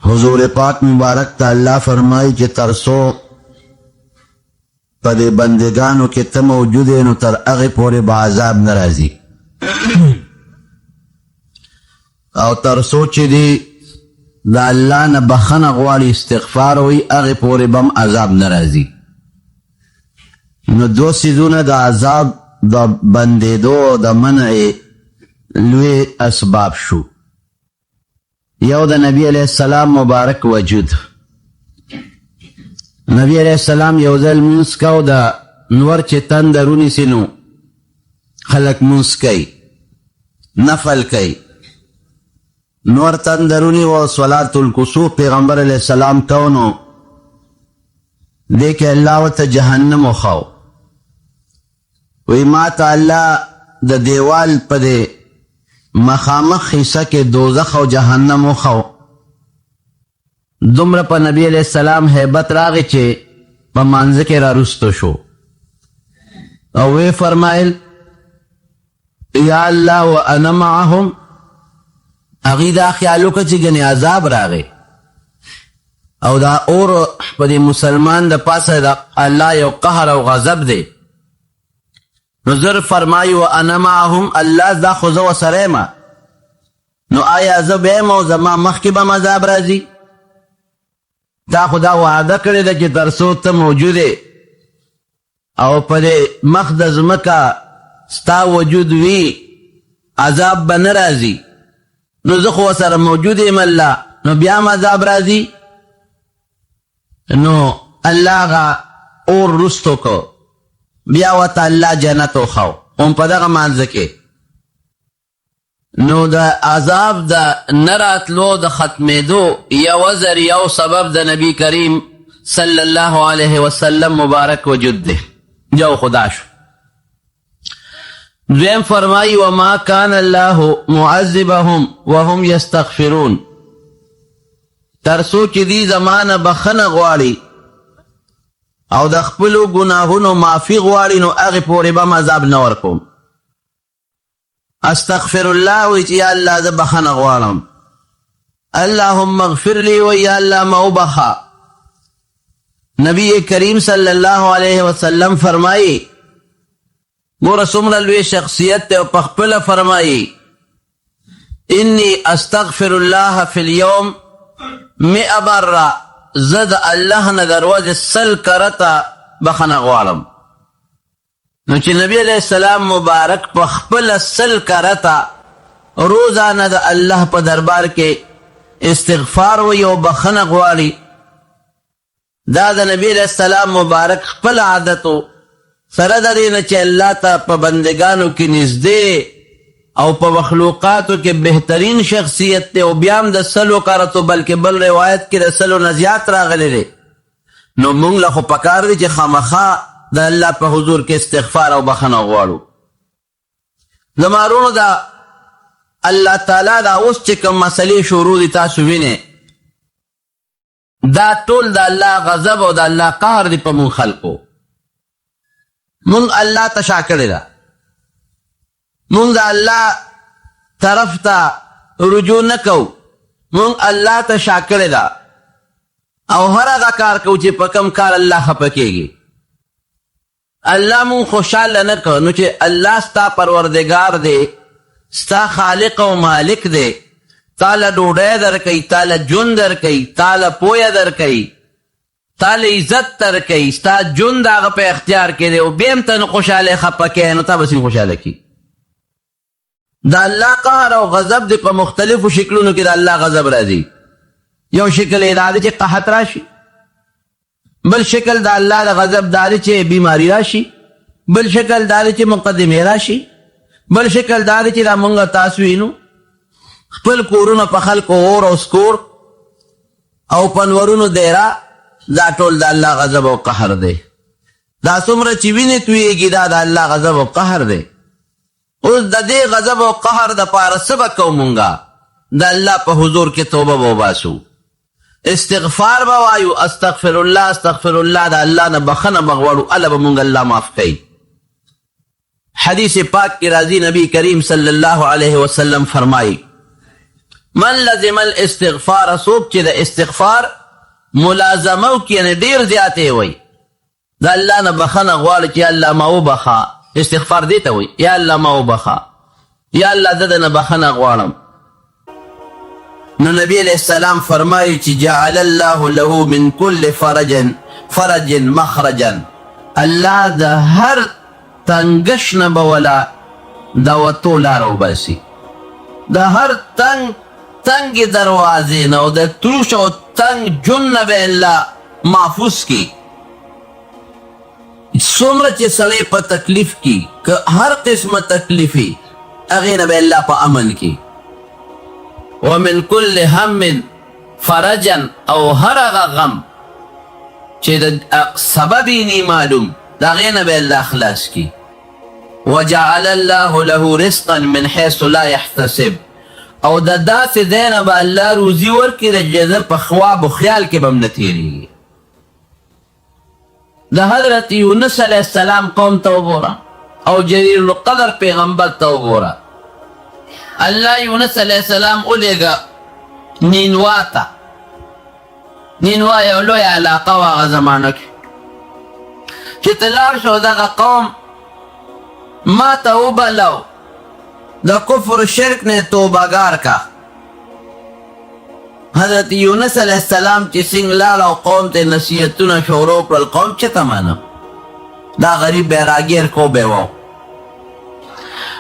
حضور پاک مبارک تا اللہ فرمائی کہ ترسو پدے بندگانو کے تا موجودے نو تر اغی پورے بعذاب نرازی او ترسو چی دی دا اللہ نا بخن اغوالی استغفار ہوئی اغی پورے بم عذاب نرازی نو دو سیزون دا عذاب دا بندے دو دا منع لوی اسباب شو یو دا نبی علیہ السلام مبارک وجود نبی علیہ السلام یو ذل منسکو دا نور چه تن درونی سنو خلق منسکی نفل کی نور تن درونی و صلاة الکسوف پیغمبر علیہ السلام کونو دیکھ اللہ و تا جہنم و خواو وی ما تا اللہ دا دیوال پا دے مخامخ خیسہ کے دوزخ و جہنم و خواو دمر پا نبی علیہ السلام حیبت راغی چے پا منزک را رستو شو او وی فرمائل یا اللہ و انا معاہم اغیدہ خیالو کا چی گنی عذاب راغی او دا اور پا دی مسلمان دا پاس دا اللہ یو قہر و غضب دے نظر فرمائی و انا معاہم اللہ دا خوزو و سریما نو آیا زب ایم و زمان مخکبا مذاب رازی تا خدا وعدہ کرے دا چی ترسو تا موجودے او پدے مخدز مکا ستا وجود وی عذاب بن رازی نو زخو سر موجود ام اللہ نو بیام عذاب رازی نو اللہ غا اور رستو کو بیاوتا اللہ جنتو خواو ام پدغ مانزکے نو دا عذاب دا نراتلو دا ختم دو یا وزر یو سبب دا نبی کریم صلی اللہ علیہ وسلم مبارک وجود دے جو خدا شو دویم فرمائی وما کان اللہ معذبهم وهم یستغفرون ترسو چی دی زمان بخن غواری او د خپلو گناهونو معافی غواړي نو هغې پورې به عذاب نه ورکوم استغفر الله وی چې یا الله زه بخنه غواړم اللهم اغفر لی و یا الله ما وبخا نبی کریم صلی اللہ علیہ وسلم فرمائی گوره څومره لوی شخصیت ته په خپله فرمائی انی استغفر الله فی اليوم 100 مرة زد اللہ نه دروازه سل کرتا بخنه غواړم نو چې نبی علیہ السلام مبارک په خپل سل کرتا روزانه د الله په دربار کې استغفار وی او بخنه غواړي دا د نبی علیہ السلام مبارک خپل عادتو سره د دې نه چې الله ته په بندگانو کې نږدې او په مخلوقاتو کې بهترین شخصیت ته او بیام د سلو کارتو بلکې بل روایت کې د سلو نه زیات راغلی دی نو مونږ له خو پکار دی چې خامخا د الله په حضور کې استغفار او بخنه غواړو زمارونو دا الله تعالی دا اوس چې کوم مسلې شروع دي تاسو وینئ دا ټول د الله غضب او د الله قهر دی په مونږ خلقو مونږ الله ته شا کړې ده مونږ د الله طرف ته رجوع نه کوو مونږ الله ته شا کړې ده او هر هغه کار کوو چې په کوم کار الله خفه کېږي الله مونږ خوشحاله نه کوو نو چې الله ستا پروردګار دی ستا خالق او مالک دی تاله ډوډۍ درکوي تاله ژوند درکوي تاله پویه درکوي تاله عزت درکوي ستا ژوند هغه په اختیار کې دی او بیا هم ته نه خوشحاله خفه کوې نو تا به څنګه خوشحاله کړي دا اللہ قهر او غضب دی په مختلفو شکلونو کې دا اللہ غضب راځي یو شکل دا دی چې قحط راشي بل شکل دا اللہ دا غضب دا دی چې بیماری راشي بل شکل دا دی چې مقدمه راشي بل شکل دا دی چې دا مونږ تاسو وینو خپل کورونو په خلکو اور او سکور او پنورونو دیرا دا ټول دا اللہ غضب او قهر دی دا څومره چې وینې تویږي دا دا اللہ غضب او قهر دی اوس د دې غضب او قهر د پاره څه به کوو مونږه د الله په حضور کې توبه به وباسو استغفار به وایو استغفر الله د الله نه بخنه به غواړو الله به مونږ الله معاف کوي حدیث پاک کی راضی نبی کریم صلی اللہ علیہ وسلم فرمائی من لزم الاستغفار سوک چې د استغفار ملازمه وکړي یعنې ډېر زیاتې وی د الله نه بخښنه غواړي چې یا الله ما وبخه استغفار دې ته وی یا الله ما وبخه یا الله زه د نه بخښنه غواړم نو نبی علیہ السلام فرمایي چې جعل الله له من كل فرج مخرجا الله د هر تنگش نه به ولا د وتو لاره وباسي د هر تنگ دروازې نه او د تروش او تنگ جون نه به الله محفوظ کی څومره چې سړی په تکلیف کی که هر قسمه تکلیفي هغې نه به الله په امن کی ومن كل هم فرجا او هر هغه غم چې د سبب یې نه معلوم د هغې نه به الله خلاص کی وجعل الله له رزقا من حيث لا يحتسب او د داسې ځای نه به الله روزي ورکړي د جزه په خواب و خیال کې به هم نه تېرېږي د حضرت یونس علیه السلام قوم ته وګوره او جریر القدر پیغمبر ته وګوره الله یونس علیه السلام ولیږه نینوا ته نینوا یو لویه علاقه وه هغه زمانه کې چې ته لاړ شو دغه قوم ما ته وبلو د کفر شرک نه توبهګار کا حضرت یونس علیہ السلام چې څنګه لاړ او قوم ته نصیحتونه شروع کړل قوم چې ته مانه دا غریب بیراګیر کو به و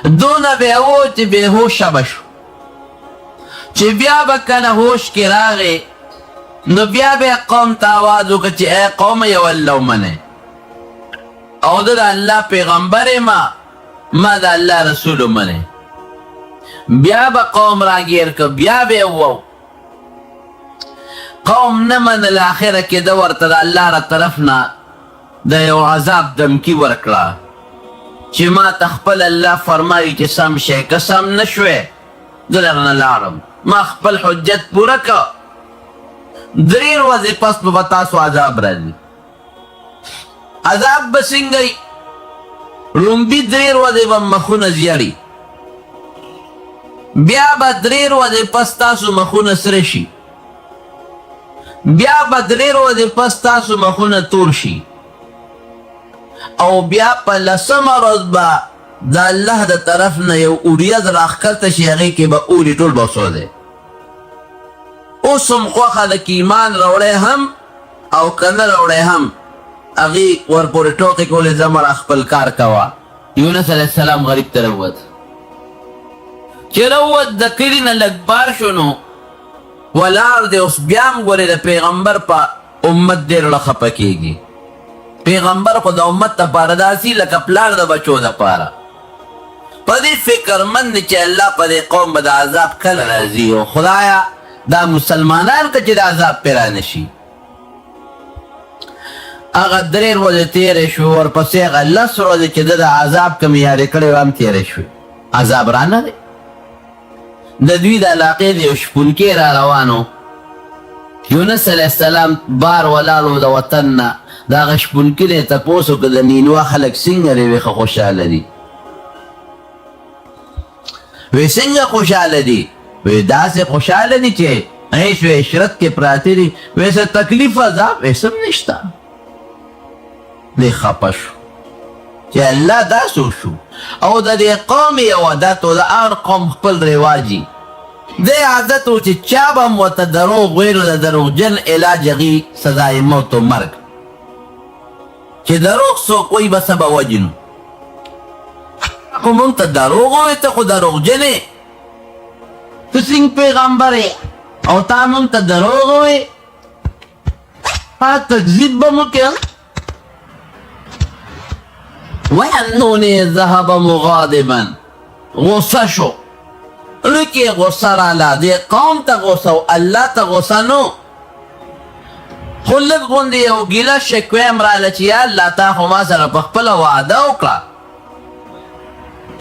دونه به و چې بېهوشه به شو چې بیا به کله هوش کې راغی نو بیا به قوم ته آواز وکړه چې ای قوم یو الله ومنئ او د الله پیغمبر ما د الله رسول ومنئ بیا به قوم راګیر که بیا به وو قوم نه منل آخره کې ده ورته د الله را طرف نه د یو عذاب دمکي ورکړه چې ما ته خپل الله فرمایي چې سم شی که سم نه شوې زه درنه لاړم ما خپل حجت پوره که 3 ورځې پس به تاسو عذاب راځي عذاب به څنګه وي لومبي 3 ورځې به مخونه زیړي بیا به 3 ورځې پس تاسو مخونه سره شي بیا به 3 ورځې پس تاسو مخونه تور شي او بیا په 10مه ورځ به د الله د طرف نه یو اوریځ راښکته شي هغې کې به اوري ټول به سوځي اوس هم خوښه ده که ایمان راوړی هم او که نه راوړی هم هغې ورپورې ټوکې کولې ځه مړه خپل کار کوه یونس علیه السلام غریب ته راووت چې راووت د کلي نه لږ بار شو نو ولاړ دی اوس بیا هم ګورې د پیغمبر په امت ډېر زړه خفه کېږي پیغمبر خو د امت دپاره داسې لکه پلار د بچو دپاره په دې فکرمند دی چې الله په دې قوم به د عذاب کله راځي او خدایه دا مسلمانان که چې د عذاب پرې رانشي هغه 3 ورځې تېرې شوې ورپسې هغه 10 ورځې چې ده د عذاب کوم یارې کړې وه هم تېرې شوې عذاب رانه دی د دوی د علاقې د یو شپونکي را روانو یونس علیه السلام بار ولاړو د وطن نه د هغه شپونکي دی تپوس وکړه د نینوا خلک څنګه دی ویې ښه خوشحاله دي وی څنګه خوشحاله دي وی داسې خوشحاله دي چې عیش و عشرت کې پراته دي وی څه تکلیف عذاب وی څه هم نشته دی خفه شو چې الله داسې وشو او د دې قوم یو عادت و د هر قوم خپل رواجي دی عادت و چې چا به هم ورته دروغ ویلو د دروغجن علاج هغې سزای موت و مرګ چې دروغ څوک وایي به څه به وجنو خو مونږ ته دروغ ووایې ته خو دروغجن یې ته څنګه پیغمبر یې او تا مونږ ته دروغ ووایې تکذیب به مو کې وینونی ذهب مغاضبا غصه شو لکه غصه راله دې قوم ته غصه و الله ته غصه نو خو لږ غوندې یو ګیله شکوې هم راله چې یا الله تا خو ما سره په خپله وعده وکړه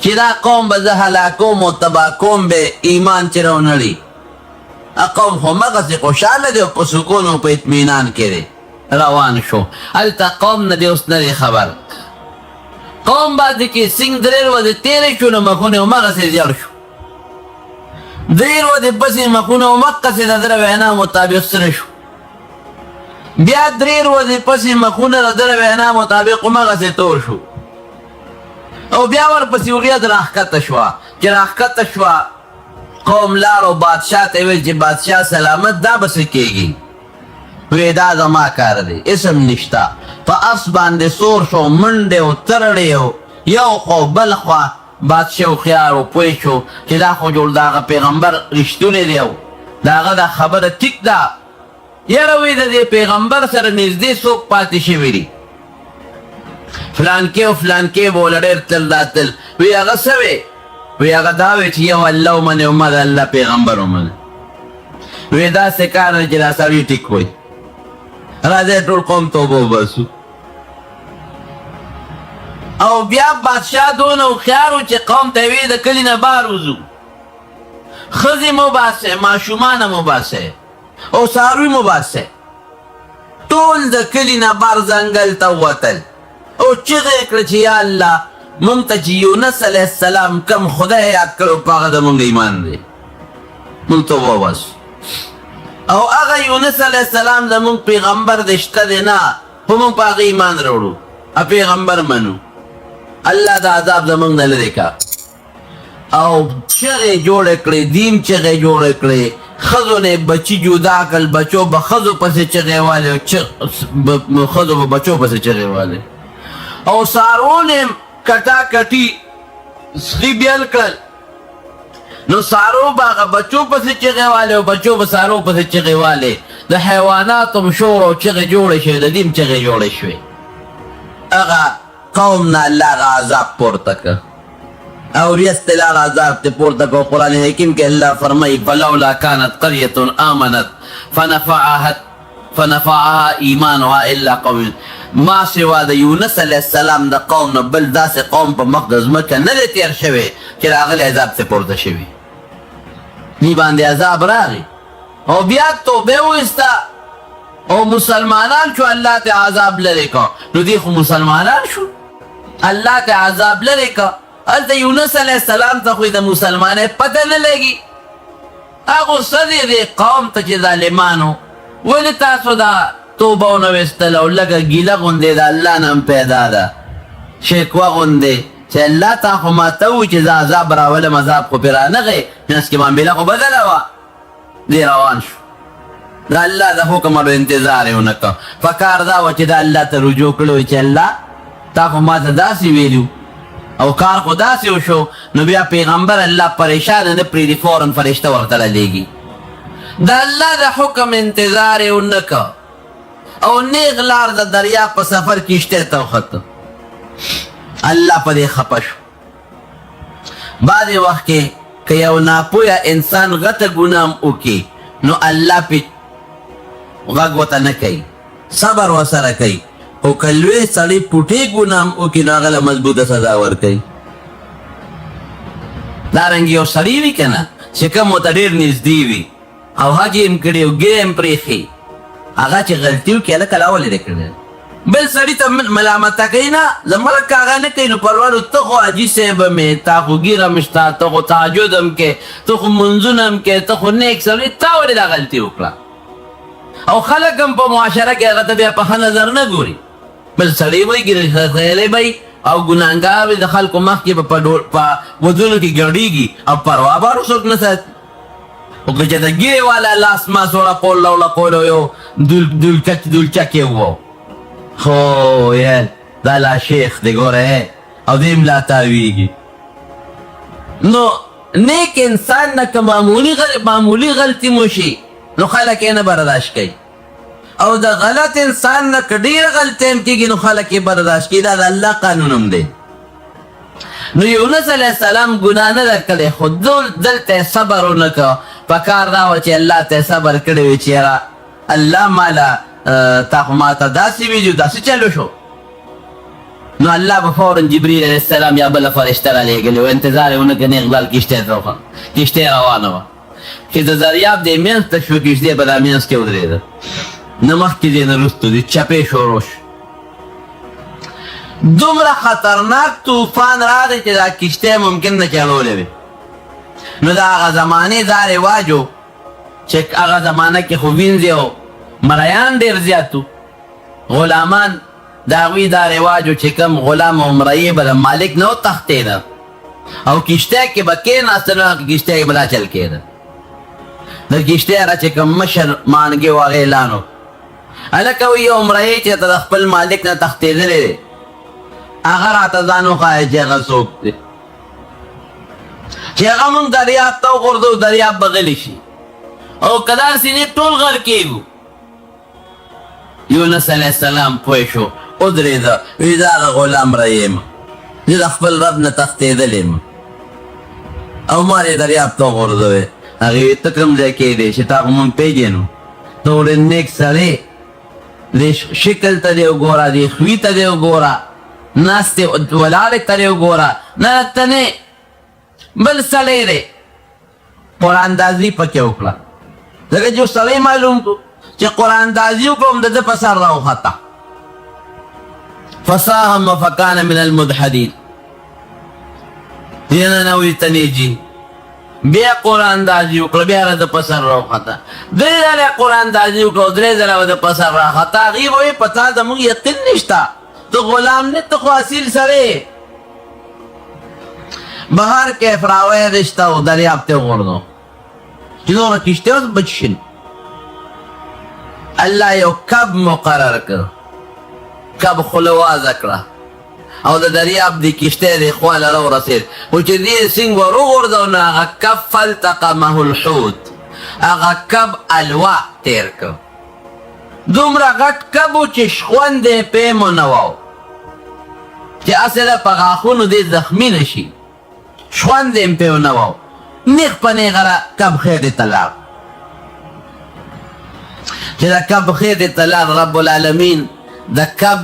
چې دا قوم به زه هلاکوم او تباه کوم به ایمان چې راونړي قوم خو مغسې خوشحاله دی او په سکون او په اطمینان کې دی روان شو هلته قوم نه دی اوس نه دی خبر قوم باندې کې څنګه 3 ورځې تېرې شو نو مخونه هماغسې زیړ شو درې ورځې پسې مخونه ومقسې د ده د وینا مطابق سره شو بیا 3 ورځې پسې مخونه د ده د وینا مطابق همغسې تور شو او بیا ورپسې ورېځ راښکته شوه چې راښکته شوه قوم لاړو بادشاه ته ویل چې بادشاه سلامت دا به څه کېږي وی دا زما کار دی اسم نشته په اس باندې سور شو منډې و ترړې و یو خوا بل خوا بادشاه هوښیار و پوه شو چې دا خو جوړ د هغه پیغمبر رښتونی دی او د هغه دا خبره ټیک ده یاره وی د دې پیغمبر سره نږدې څوک پاتې شوي دي فلانکې او فلانکې به وله ډېر تل دا تل وی هغه څه وی وی هغه دا وی چې یو الله ومنې او ما د الله پیغمبر ومنې وی داسې کار دی چې دا سړي ټیک وی راځئ ټول قوم توبه وباسو او بیا بادشاه دونه هوښیار و چې قوم ته یې د کلي نه بهر وځو ښځې مه باسئ ماشومان مه باسئ او څاروي مه باسئ ټول د کلي نه بهر ځنګل ته ووتل او چغې یې کړه چې یا الله مونږ ته چې یونس علیه السلام کم خدای یاد کړی په هغه د مونږ ایمان دی مونږ توبه وباسو او هغه یونس علیه السلام زمونږ پیغمبر دی شته دی نه خو مونږ په هغه ایمان راوړو پیغمبر منو الله د عذاب زمونږ نه لرې کا او چغې جوړې کړې دین چغې جوړې کړې ښځو نه بچي جدا کړل بچو به ښځو پسې چغې والې ښځو به بچو پسې چغې والې او څاروو نه کټا کټي سخي بیل کړل نو څاروو به هغه بچو پسې چغې والې او بچو به څاروو پسې چغې والې د حیواناتو شور او چغې جوړې شوې د دین چغې جوړې شوې هغه قوم نه الله هغه عذاب پورته کړ او ریستلال عذاب ته پورته کړ قرآن حکیم کې الله فرمایي فلولا كانت قرية آمنت فنفعها ایمانها الا قوم ما سوا د یونس علیه السلام د قوم نه بل داسې قوم په مخ د ځمکه نه دی تېر شوی چې د هغه عذاب ته پورته شوي دې باندې عذاب راغی او بیا توبه وایسته او مسلمانان شو الله ته عذاب لرې کا نو دی خو مسلمانان شو الله ته عذاب لرې کا هلته یونس علیه السلام ته خو د مسلمانۍ پته نه لګي هغه څه دی دې قوم ته چې ظالمانو ولې تاسو دا توبه ونه ویستل او لږه ګیله غوندې د الله نه هم پیدا ده شکوه غوندې چې الله تا خو ما ته ووایي چې زه عذاب راولم عذاب خو پرې رانغی منځ کې معامله خو بدله وه دی روان شو د الله د حکم اړو انتظار یې ونه کړ پکار دا وه چې د الله ته رجوع کړی وي چې الله تا خو ما ته داسې ویلي او کار خو داسې وشو نو بیا پیغمبر الله پریشانه نه پرېږدي فورا فرشته ورته رالیږي د الله د حکم انتظار یې ونه کړ او نیغ لار د دریاب په سفر کشتۍ ته وخته الله په دې خفه شو بعضې وخت کې که یو ناپویه انسان غټه ګناه هم وکړي نو الله پې غږ ورته نه کوي صبر ورسره کوي خو که لوی سړی پوټې ګناه هم وکړي نو هغه له مضبوطه سزا ورکوي دارنګې یو سړی وي که نه چې کوم ورته ډېر نږدې وي او حج یې هم کړي او ګیره هم پرېښي هغه چې غلطي وکړي هلکه لا ولې دی کړی بل سړي ته ملامته کوي نه زموږ که هغه نه کوي نو پروانو ته خو حاجي صاحب هم یې تا خو ګیره هم شته ته خو تهجد هم کې ته خو منځونه هم کې ته خو نیک سړی تا ولې دا غلطي وکړه او خلک هم په معاشره کې هغه ته بیا په ښه نظر نه ګوري بل سړی وایي ګیره خیلی به او ګناهګار وي د خلکو مخکې به په ودونو کې ګډېږي او پروا به څوک نه ساتي خو که چې د ګیرې والا لاس ماس وړپول لوړپولو یو دولچک یې وو خو دا لا شیخ دی ګوره او دې هم لا تاویږي نو نیک انسان نه که معمولي غلطي مو شي نو خلک یې نه برداشت کوي او د غلط انسان نه که ډېره غلطي هم کېږي نو خلک یې برداشت کوي دا د الله قانون هم دی نو یونس علیه السلام ګناه نه ده کړې خو دلته یې صبر ونه کړه پکار دا وه چې الله ته یې صبر کړی وي چې یاره الله ماله تا خو ما ته داسې ویلي داسې چلو شو نو الله به فورا جبریل علیه السلام یا بله فرشته رالیږلې وه انتظار یې ونه کړ نیغ لاړ کشتۍ روانه وه چې د دریاب دې منځ ته شوه کشتۍ په دا منځ کې ودرېده نه مخکې دی نه وروستو دی چپې شروع شو دومره خطرناک طوفان راغی چې دا کشتۍ ممکن نه چلولی وي نو دا هغه زمانې دا رواج و چې هغه زمانه کې خو وینځې او مریان ډېر زیات و غلامان د هغوی دا رواج و چې کوم غلام او مرئي به د مالک نه وتښتېده او کشتۍ کې به کېناسته نو هغه کشتۍ کې به دا چل کېده د کشتۍ هغه چې کوم مشر مانګې و هغه اعلان و هلکه وایي یو مرئي چې د خپل مالک نه تښتېدلی دی هغه راته ځان وښایه چې هغه څوک دی چې هغه مونږ دریاب ته وغورځو دریاب به غلی شي او که داسې نه ټول غر کېږو یونس علیه السلام پوه شو ودرېده وایي دا د غلام رئي یم زه د خپل رب نه تښتېدلی یم او ما یې دریاب ته وغورځوې هغې وایي ته کوم ځای کې دی چې تا خو مونږ پېژنو ته ډېر نیک سړی دې شکل ته دې وګوره دې خوي ته دې وګوره ناستې ولاړې ته دې وګوره نه ته نه بل سړی دی قراندازي پکې وکړه ځکه چې سړی معلوم کړو چې قراندازي وکړو د ده په سر راوخته فساهم فکان من المدحدین دننه تنیجي بیا قراندازي وکړه بیا د په سر راوخته درې ځله قراندازي وکړه درې ځله د په سر راخته هغې به وایي په تا زموږ یقین نشته ته غلام نه ته خو اصیل سړی بهر کیف راوی رشته و دریاب ته وغورځو چې نوره کشتۍ اوس بچ شي الله یو کب مقرر کړ کب خوله وازه کړه او د دریاب د کشتۍ د خواله راورسېد خو چې دې سینګ ور وغورځو نو هغه کب فالتقمه الحوت هغه کب الوا تیر کړ دومره غټ کب و چې شخوند یې پې مو نه و چې هسې ده په غاښونو دې زخمي نه شي شخوند یې پې نه و نیغ په نیغه کب خیدې ته لاړ چې د کب خیدې ته لاړ رب العالمین د کب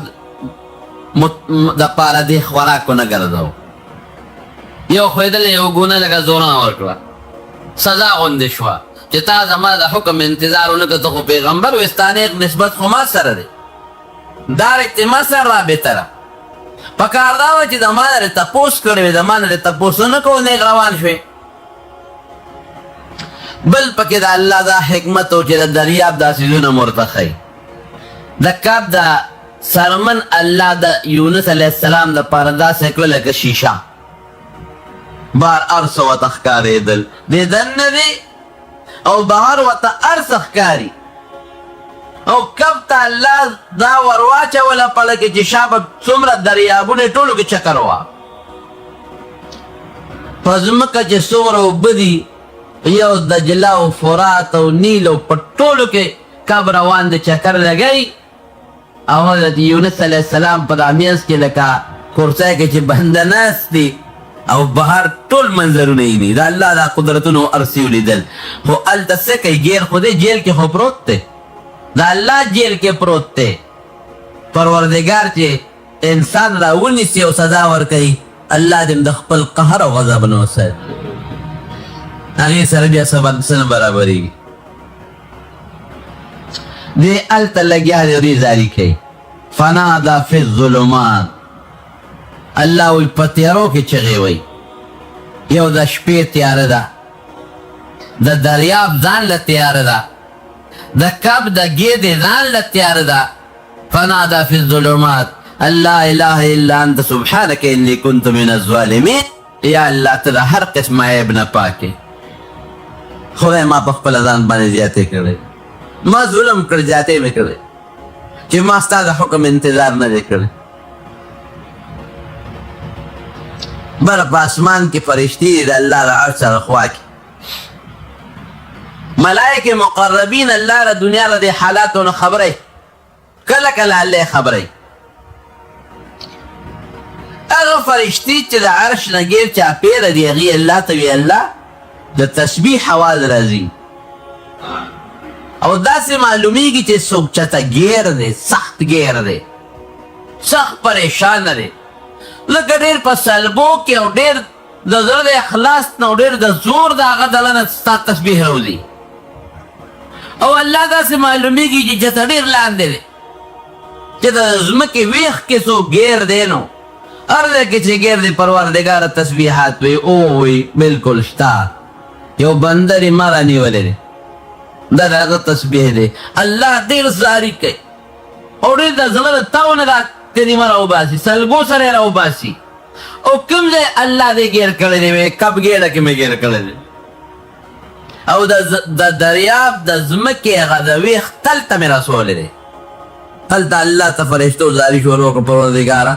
دپاره دې خوراک ونه ګرځو یو ښویېدلی یو ګونه لکه زورونه ورکړه سزا غوندې شوه چې تا زما د حکم انتظار ونه کړه ته خو پیغمبر وې ستا نیک نسبت خو ما سره دی دا رښتې ما سره رابطه ده پکار دا وه چې د ما نه دې تپوس کړی وې د ما نه دې تپوس ونه کوو نیغ روان شوې بل پکې د الله دا حکمت و چې د دریاب دا څیزونه ورته ښیي د کب د سرمن الله د یونس علیه السلام دپاره داسې کړه لکه شیشه بار هر څه ورته ښکارېدل دې دننه دی او بهر ورته هر څه ښکاري او کب ته الله دا ور واچوله پړه کې چې شا به څومره دریابونه یې ټولو کې چکر وه په ځمکه چې څومره اوبه دي یو دجله او فرات او نیل او په ټولو کې کب روان د چکر لګوي او حضرت یونس علیه السلام په دا منځ کې لکه کرسۍ کې چې بنده ناست دی او بهر ټول منظرونه یې د الله دا قدرتونو ارسي ولیدل خو هلته څه کوي ګیر خو دی جیل کې خو پروت دی د الله جیل کې پروت دی پروردګار چې انسان راونیسي او سزا ورکوي الله دې د خپل قهر او غضب نه وساتي هغې سره بیا څه نه برابرېږي دې هلته لګیا دی دوی زاري کوي فنادا فی الظلمات الله وی په تیارو کې چغې وی یو د شپې تیاره ده د دریاب ځان له تیاره ده د کب د ګیدې ځان له تیاره ده فنادا فی الظلمات لا اله الا انت سبحانك انی کنت من الظالمین یا الله ته د هر قسمه عیب نه پاکې خدای ما په خپله ځان باندې زیاتې کړی ما ظلم کړ زیاتې مې کړی چې ما ستا د حکم انتظار نه دی کړی بر په اسمان کې فرشتي دي د الله د عرش سره خوا کې ملائکې مقربین الله له دنیا له دې حالاتو نه خبروي کله کله الله خبروي هغه فرشتي چې د عرش نه ګیر چاپېره دي هغې الله ته وي الله د تسبیح اواز راځي او داسې معلومیږي چې څوک چاته ګیر دی سخت ګیر دی سخت پریشانه دی لکه ډېر په سلبو کې او ډېر د زړه د اخلاص نه او ډېر د زور د هغه دله نه ستا تسبیح راوځي او الله داسې معلومیږي چې چاته ډېر لاندې دی چې د ځمکې ویښ کې څوک ګیر دی نو هر ځای کې چې ګیر دی پروردګاره تسبیحات وي او وي بلکل شته یو بندر ما رانیولی دی دا داغه تسبیح دی الله ډېر زاری کوي او ډېر د زړه د تاو نه دا کلمه راوباسي سلګو سره یې راوباسي او کوم ځای الله دې ګیر کړی دی وایي کب ګیډه کې مې ګیر کړی دی او د دریاب د ځمکې هغه د ویښ تل ته مې رسولی دی هلته الله ته فرشتو زاري شروع کړه پروردګاره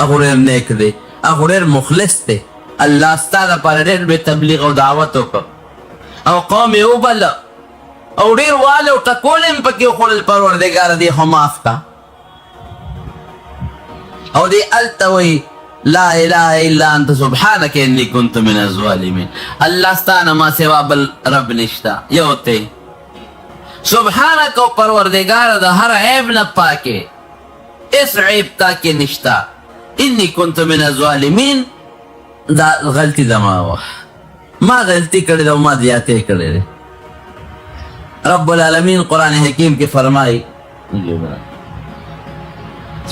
هغه ډېر نیک دی هغه ډېر مخلص دی الله ستا دپاره ډېر بې تبلیغ او دعوت وکړ او قوم یې وبله او ډېر واله او ټکول یې پکې وخوړل پروردګاره دې خو معاف کا او دې هلته وایي لا اله الا انت سبحانك اني كنت من الظالمين الله ستانه ما سوا بل رب نشتا یو ته سبحانك او پروردگار د هر عیب نه پاکه اس عیب تا کې نشتا اني كنت من الظالمين دا غلطی دما ما غلطی کړې دا ما زیاتې کړې رب العالمین قرآن حکیم کې فرمایي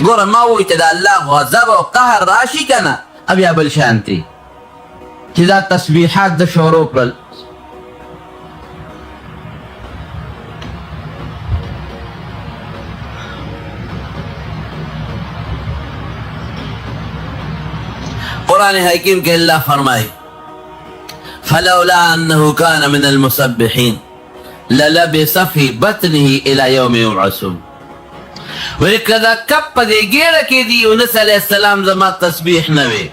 ګوره ما وایي چې د الله غضب او قهر راشي که نه بیا بل شانتي چې دا تسبیحات د شروع کړل قرآن حکیم کې الله فرمایي فلولا انه كان من المسبحين للبث في بطنه الى يوم يبعثون ولی که دا کپ پا دی گیره که دی یونس علیہ السلام زما تسبیح نوی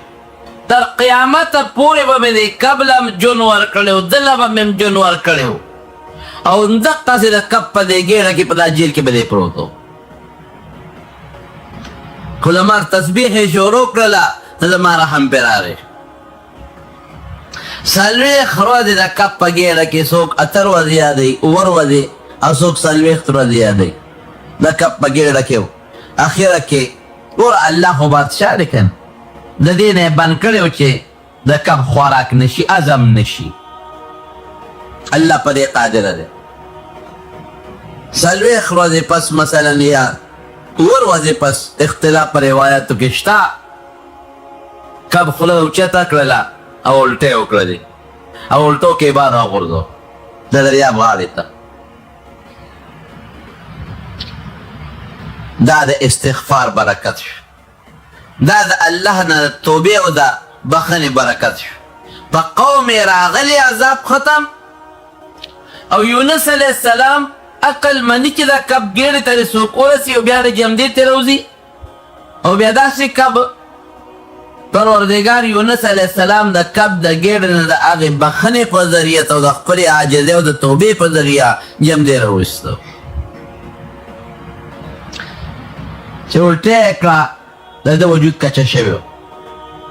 تر قیامت پوری با می دی کبلم جنور کڑیو دلم مم جنور کڑیو او اندقا سی دا کپ پا دی گیره که پدا جیل که بدی پروتو کلمار تسبیح شروع کرلا زما رحم پر آره سلوی خروا دی دا کپ پا گیره که سوک اتر وزی آدی اور وزی او سوک سلوی اختر وزی آدی دا کپ پا گیره کیو اخیره که اور اللہ خو بادشاہ لیکن دا دینه بند کریو چه دا کپ خوراک نشی ازم نشی اللہ پا دی قادر ده سلویخ روزی پس مثلا یا اور روزی پس اختلاف پر روایتو کشتا کب خلو چتا کرلا او الٹے اکردی او الٹو کے بعد آغردو دا دریاب غالی تا دا دا استغفار برکت شو دا دا اللہ نا توبه و دا بخن برکت شو پا قوم راغلی عذاب ختم او یونس علیہ السلام اقل منی چی دا کب گیری تاری سوکورسی او بیار جمدی تیروزی او بیادا سی کب پروردگار یونس علیہ السلام دا کب دا گیرن دا آغی بخن پا ذریعت او دا خپلی عاجزی او دا توبه پا ذریعہ جمدی روستو چه الٹے اکڑا دا وجود کچا شویو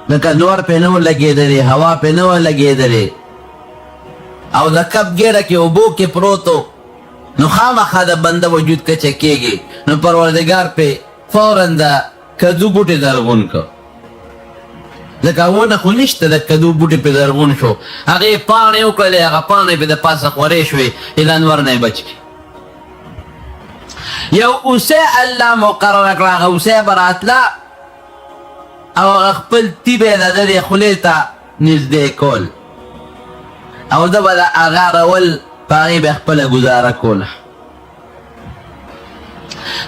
لکه نور پہ نو لگی دلی ہوا پہ نو لگی دلی او دا کب گیره که اوبو که پروتو نو خامخا دا بنده وجود کچا کیگی نو پروردگار پہ فوراً دا کدو بوٹی درغون کو لکه اونا خو نشتا دا کدو بوٹی پہ درغون شو اگه پانی اکلی اگه پانی پہ دا پاس خوری شوی الانور نای بچ کی یو اوسه اللہ مقرر اکڑا اگه اوسه براتلا او اخپل تیبه دا دری خلیتا نزده کول او دا بدا اغار اول پاغیب اخپل گزاره کول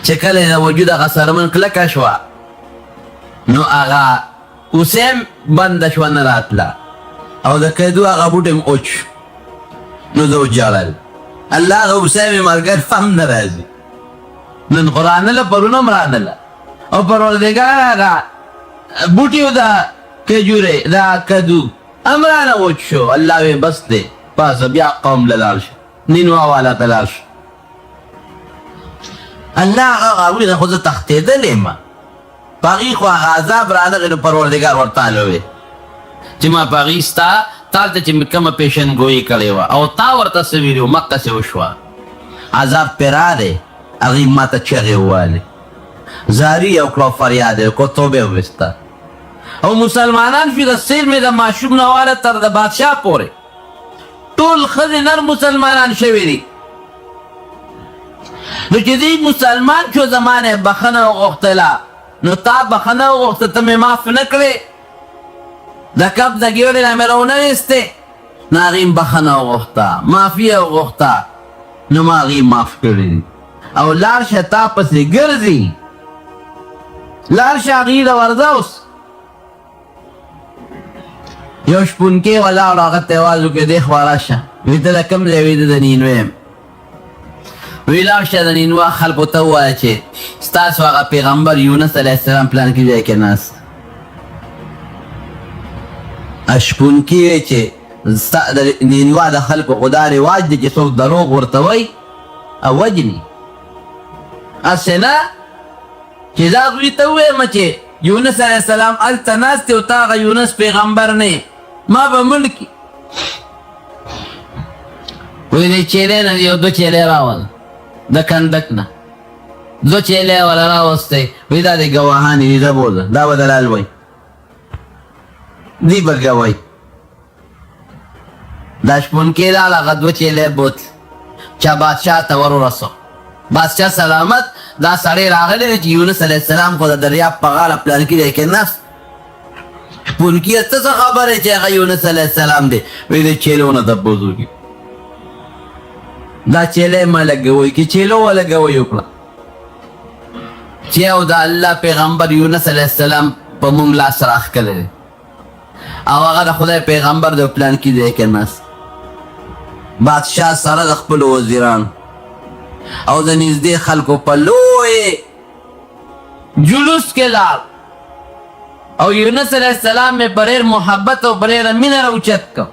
چکل دا وجود اغا سرمن کلکا شوا نو اغا اسیم بند شوا نراتلا او دا کدو اغا بوٹم اوچ نو دو جالل اللہ اغا اسیم مرگر فهم نرازی نن قرآن اللہ پرونم ران اللہ او پروردگار اغا بوٹیو دا کجورے دا کدو امرانا اوچ شو اللہ وی بس دے پاس بیا قوم للال شو نینو آوالا تلال شو اللہ آغاوی دا خود تختی دلی ما پاگی خواہ عذاب رانا غیرو پروردگار ورطالوے چی ما پاگیستا تالتا چی مکم پیشن گوئی کلیوا او تا ورطا سویریو مکہ سے وشوا عذاب پیرا دے اغیب ما تا چغی ہوالے زاری او کلو فریادے کو توبے ہوستا او مسلمانان شو دا سیر میں دا معشوب نوالا تر دا بادشاہ پورے طول خذ نر مسلمانان شویری نو چی دی مسلمان شو زمانے بخنا و غختلا نو تا بخنا و غختتا میں معاف نکرے دا کب دا گیوری نامی روننستے ناغیم بخنه وغوښته معافي وغوښته نو ما هغې معاف کړي او لاړ شه تا پسې ګرځي لاړ شه هغې له ورځه اوس یو شپونکې ولاړ هغه ته یې اواز وکړ دې خوا راشه وایي ته د کوم ځای وایي زه د نینوه یم وی لاړ شه د نینوه خلکو ته ووایه چې ستاسو هغه پیغمبر یونس علیه السلام پلان کې ځای کې ناست شپونکي وایي چې ستا د نینوه د خلکو خو دا رواج دی چې څوک دروغ ورته وایي او وجني هسې نه چې دا دوی ته ووایم چې یونس علیه السلام هلته ناست دی او تا هغه یونس پیغمبر نه ما به مړ کړي وایي دې چیلې نه یو دوه چیلې راول د کندک نه دوه چیلې وله راوستی وایي دا د ګواهانې دي ده بوځه دا به دلال وایي دی به ګوایي دا شپونکې لاړ هغه دوه چیلې بوتل چا بادشاه ته ور ورسو بادشاه سلامت دا سړی راغلی دی چې یونس علیه السلام خو د دریاب په غاړه پلانکي دی کې ناست شپونکي ته څه خبرې چې هغه یونس علیه السلام دی وایي د چیلو نه تپوس وکړي دا چیلې ما لګوئ کې چیلو ولګوئ وکړه چې او د الله پیغمبر یونس علیه السلام په موږ لاس راښکلی دی او هغه د خدای پیغمبر د پلانکي دی کې ناست بادشاه سره د خپلو وزیرانو او د نږدې خلکو په لوی جلوس کې لاړ او یونس علیه السلام یې په ډېر محبت او په ډېره مینه راوچت کړ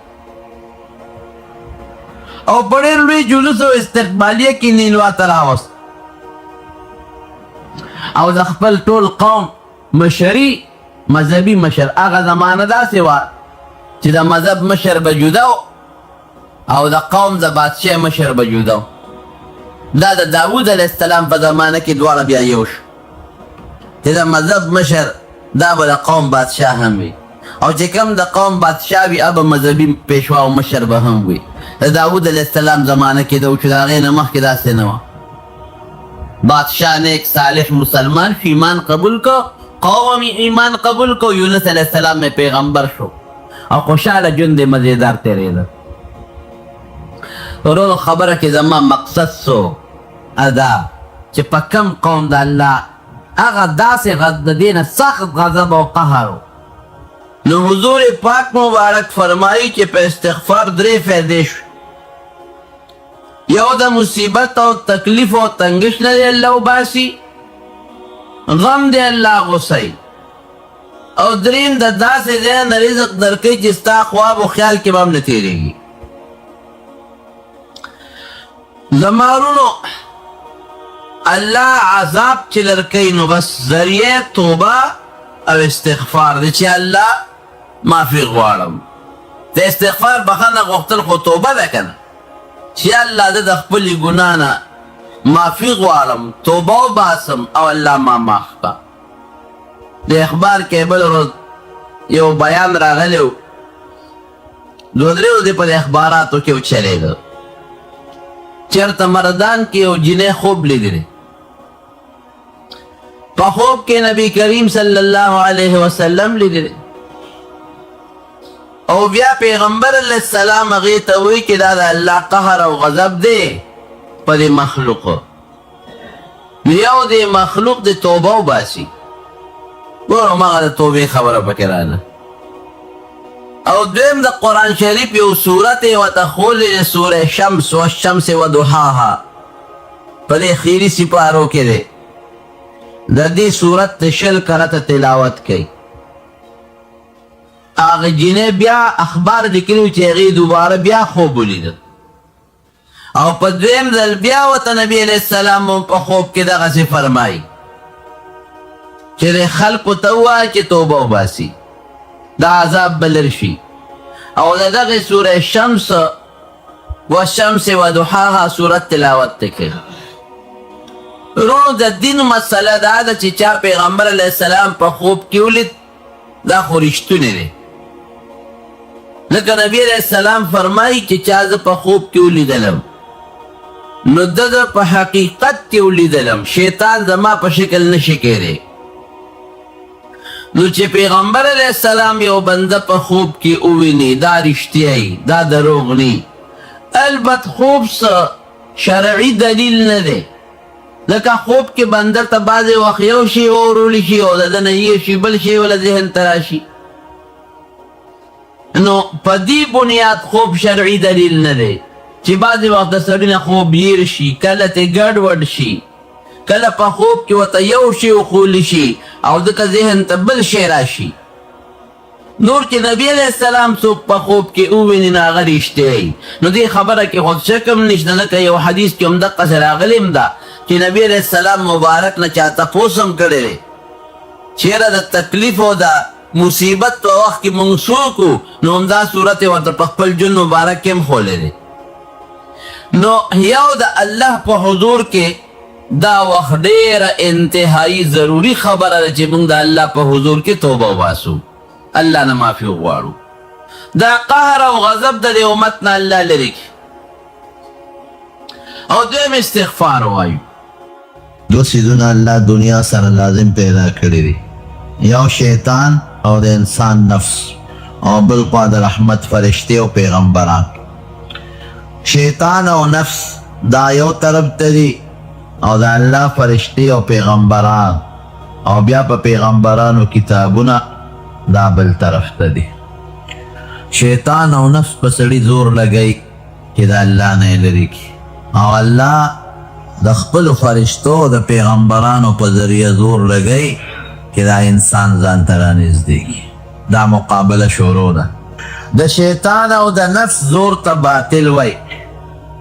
او په ډېر لوی جلوس او استقبالیه کې نینوه ته راوست او د خپل ټول قوم مشري مذهبي مشر هغه زمانه داسې وه چې د مذهب مشر به جدا او د قوم د بادشاه مشر به جدا دا د داود علیه السلام په زمانه کې دواړه بیا یو شو چې د مذهب مشر دا به د قوم بادشاه هم وي او چې کوم د قوم بادشاه وي هغه مذهبي پیشوا او مشر به هم وي د داود علیه السلام زمانه کې دا و چې د هغې نه مخکې داسې نه وه بادشاه نیک صالح مسلمان شو ایمان قبول کو قوم ایمان قبول کو یونس علیه السلام میں پیغمبر شو او خوشحاله ژوند یې مزیدار تېرېده ورونو خبره کې زما مقصد سو ادا چې په کم قوم د الله هغه داسې د دې نه سخت غضب او قهر نو حضور پاک مبارک فرمایي چې په استغفار درې فایدې شو یو د مصیبت او تکلیف او تنګش نه دی الله وباسي غم دی الله غوسوي او دریم د داسې ځای نه رزق درکوي چې ستا خواب و خیال کې به هم نه تېرېږي زما ورونو الله عذاب چې لرکوي نو بس ذریعه توبه او استغفار دی چې الله معافي غواړم د استغفار بخښنه غوښتل خو توبه ده که نه چې الله زه د خپلې ګناه نه معافي غواړم توبه وباسم او الله ما معاف کړه د اخبار کې بل ورځ یو بیان راغلی و دوه درې ورځې په اخباراتو کې وچلېده چېرته مردان کې یو جنۍ خوب لیدلی په خوب کې نبی کریم صلی الله علیه وسلم لیدلی او بیا پیغمبر علیه السلام هغې ته وایي چې دا د الله قهر او غضب دی په دې مخلوقو نو یو دې مخلوق د توبه وباسي ګوره هماغه د توبې خبره پکې راغله او دویم د قرآن شریف یو صورت یې ورته ښولې د سوره شمس والشمس وضحاها په دې خیري سپارو کې دی د دې صورت ته 20 کرته تلاوت کوي هغه جنۍ بیا اخبار لیکلي و چې هغې دوباره بیا خوب ولیده او په دویم ځل بیا ورته نبي علیه السلام هم په خوب کې دغسې فرمایي چې د خلکو ته ووایه چې توبه وباسي دا عذاب به لر شي او د دغې سوره شمس والشمس وضحاها صورت تلاوت ته کوي ورونو د دین مسله دا ده چې چا پیغمبر علیه السلام په خوب کې ولید دا خو رښتونی دی لکه نبی علیه السلام فرمایي چې چا زه په خوب کې ولیدلم نو ده په حقیقت کې ولیدلم شیطان زما په شکل نشي کېدی نو چې پیغمبر علیہ السلام یو بنده په خوب کې اوویني دا رښتیا دا دروغ نی. البت خوب څه شرعي دلیل نه دی، لکه خوب کې بنده ته بعضې وخت یو شی ورولی شي او د ده نه هیر شي، بل شی وله ذهن ته راشي. نو په دې بنیاد خوب شرعي دلیل نه دی چې بعضې وخت د سړي نه خوب هیر شي، کله ترې ګډوډ شي، کله په خوب کې ورته یو شی وخولی شي او ځکه ذهن ته بل شی راشي. نور چې نبی علیہ السلام څوک په خوب کې وویني نو هغه رښتیا. نو دې خبره کې خود شک هم نشته، لکه یو حدیث کې همدقسې راغلی هم ده چې نبی علیہ السلام مبارک نه چا تپوس هم کړی دی چېرې د تکلیف او د مصیبت په وخت کې موږ څوک وو، نو همدا صورت یې ورته په خپل ژوند مبارک کې هم ښولی دی. نو یو د الله په حضور کې دا وخت ډېره انتهایی ضروري خبره ده چې موږ د الله په حضور کې توبه وباسو، الله نه معافي وغواړو. دا قهر او غضب د دې امت نه الله لرې کړي. او دویم استغفار وایو. دو سیزونه الله دنیا سره لازم پیدا کړي دي، یو شیطان او د انسان نفس، او بل خوا د رحمت فرشتې او پیغمبران. شیطان او نفس دا یو طرف ته دي او د الله فرشتې او پیغمبران، او بیا په پیغمبرانو کتابونه دا بل طرف ته دي. شیطان او نفس په سړي زور لګوي چې د الله نه یې لرې کړي، او الله د خپلو فرشتو د پیغمبرانو په ذریعه زور لګوي چې دا انسان ځان ته رانږدې کړي. دا مقابله شروع ده. د شیطان او د نفس زور ته باطل وای،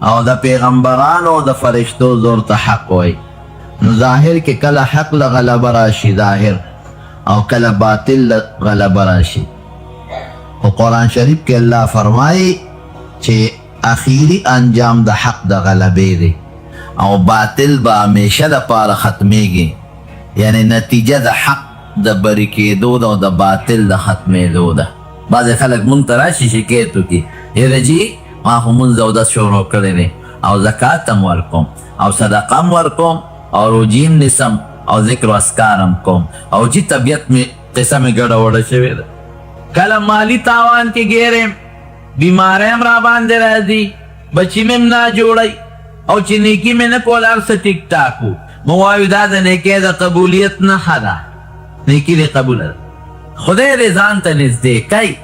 او د پیغمبرانو او د فرشتو زور ته حق وای. نو ظاهر کې کله حق له غلبه راشي ظاهر، او کله باطل له غلبه راشي. او قرآن شریف کې الله فرمایي چې اخیری انجام د حق د غلبې دی، او باطل به همیشه دپاره ختمیږي. یعنی نتیجه د حق د بری کېدو ده او د باطل د ختمېدو ده. بعضې خلک مونږ ته راشي شکایت وکړي، یاره جي ما خو مونځ اودس شروع کړی دی او زکات هم ورکوم او صدقه هم ورکوم او روجي هم نیسم او ذکر و اذکار هم کوم، او جي طبیعت مې قصه مې ګډه وډه شوې ده. کله مالی تاوان کې ګیر یم، بیماری هم را باندې راځي، بچي مې هم نه جوړی، او چې نیکي مې نه کول هر څه ټیک ټاک و. موږ وایو دا د نیکۍ د قبولیت نښه ده، نیکي دې قبوله ده، خدای دې ځان ته نږدې کوي.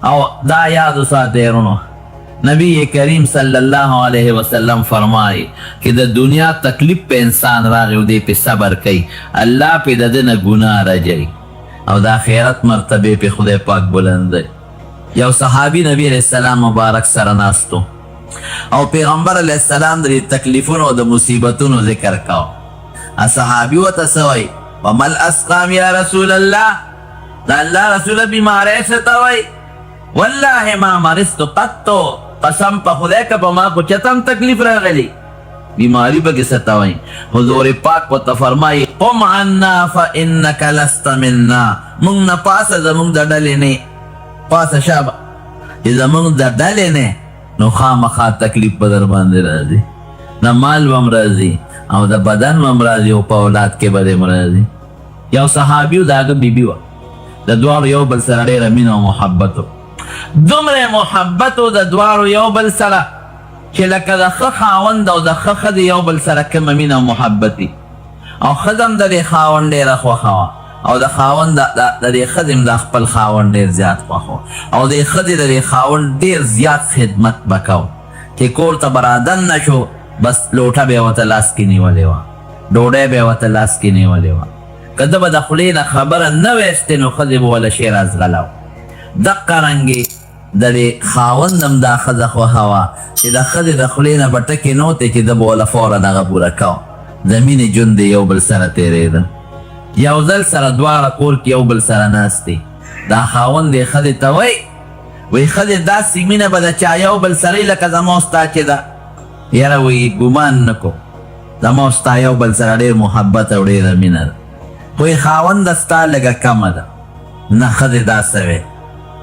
او دا یاد وساتئ ورونو، نبی کریم صلی الله علیه وسلم فرمایي چې د دنیا تکلیف په انسان راغی او دی پې صبر کوي، الله پې د ده نه ګناه رجوي، او د آخرت مرتبې پې خدای پاک بلندوي. یو صحابي نبی علیه السلام مبارک سره ناستو او پیغمبر علیه السلام د تکلیفونو او د مصیبتونو ذکر کاو. صحابي ورته څه وایي؟ وما الاسقام یا رسول الله، د الله رسوله بیماری څه ته وایي؟ والله ما مرضت قطو، قسم په خدای که په ما خو چتم تکلیف راغلی. بیماری به کې څه ته وایي؟ حضور پاک ورته فرمایي قم عنا فانک لست منا، موږ نه پاسه زموږ د ډلې نه، پاسه شابه چې زموږ د ډلې نه، نو خامخا تکلیف به در باندې راځي، د مال به م راځي او د بدن به م راځي او په اولاد کې به دې م راځي. یو صحابي و د هغه بیبي وه، د دواړو یو بل سره ډېره مینه او محبت و. دومره محبت و د دواړو یو بل سره چې لکه د ښه خاوند او د ښه ښځې یو بل سره کومه مینه او محبت وي. او ښځه هم د دې خاوند ډېره خوښه وه، او د خاوند د دې ښځې هم د خپل خاوند ډېر زیات خوښ و، او د ښځې د دې خاوند ډېر زیات خدمت به کو. چې کور ته به رادننه شو بس لوټه به یې ورته لاس کې نیولې وه، ډوډۍ به یې ورته لاس کې نیولې وه. که ده به د خولې نه خبره نه ویستې نو ښځې به وله شی رازغله و. دقه رنګې د دې خاوند هم دا ښځه خوښه وه چې د ښځې د خولې نه به ټکې نه وتې چې ده به وله فوراً هغه پوره کو. د مینې ژوند یو بل سره تېرېده. یو ځل سره دواړه کور کې یو بل سره ناست دي. دا خاوند یې ښځې ته وایي ښځې داسې مینه به د چا یو بل سره لکه زما او ستا چې ده. یاره وایي ګمان نه کو، زما او ستا یو بل سره ډېر محبت او ډېره مینه ده، خو یې خاونده ستا لږه کمه ده. نه ښځې داسې وی.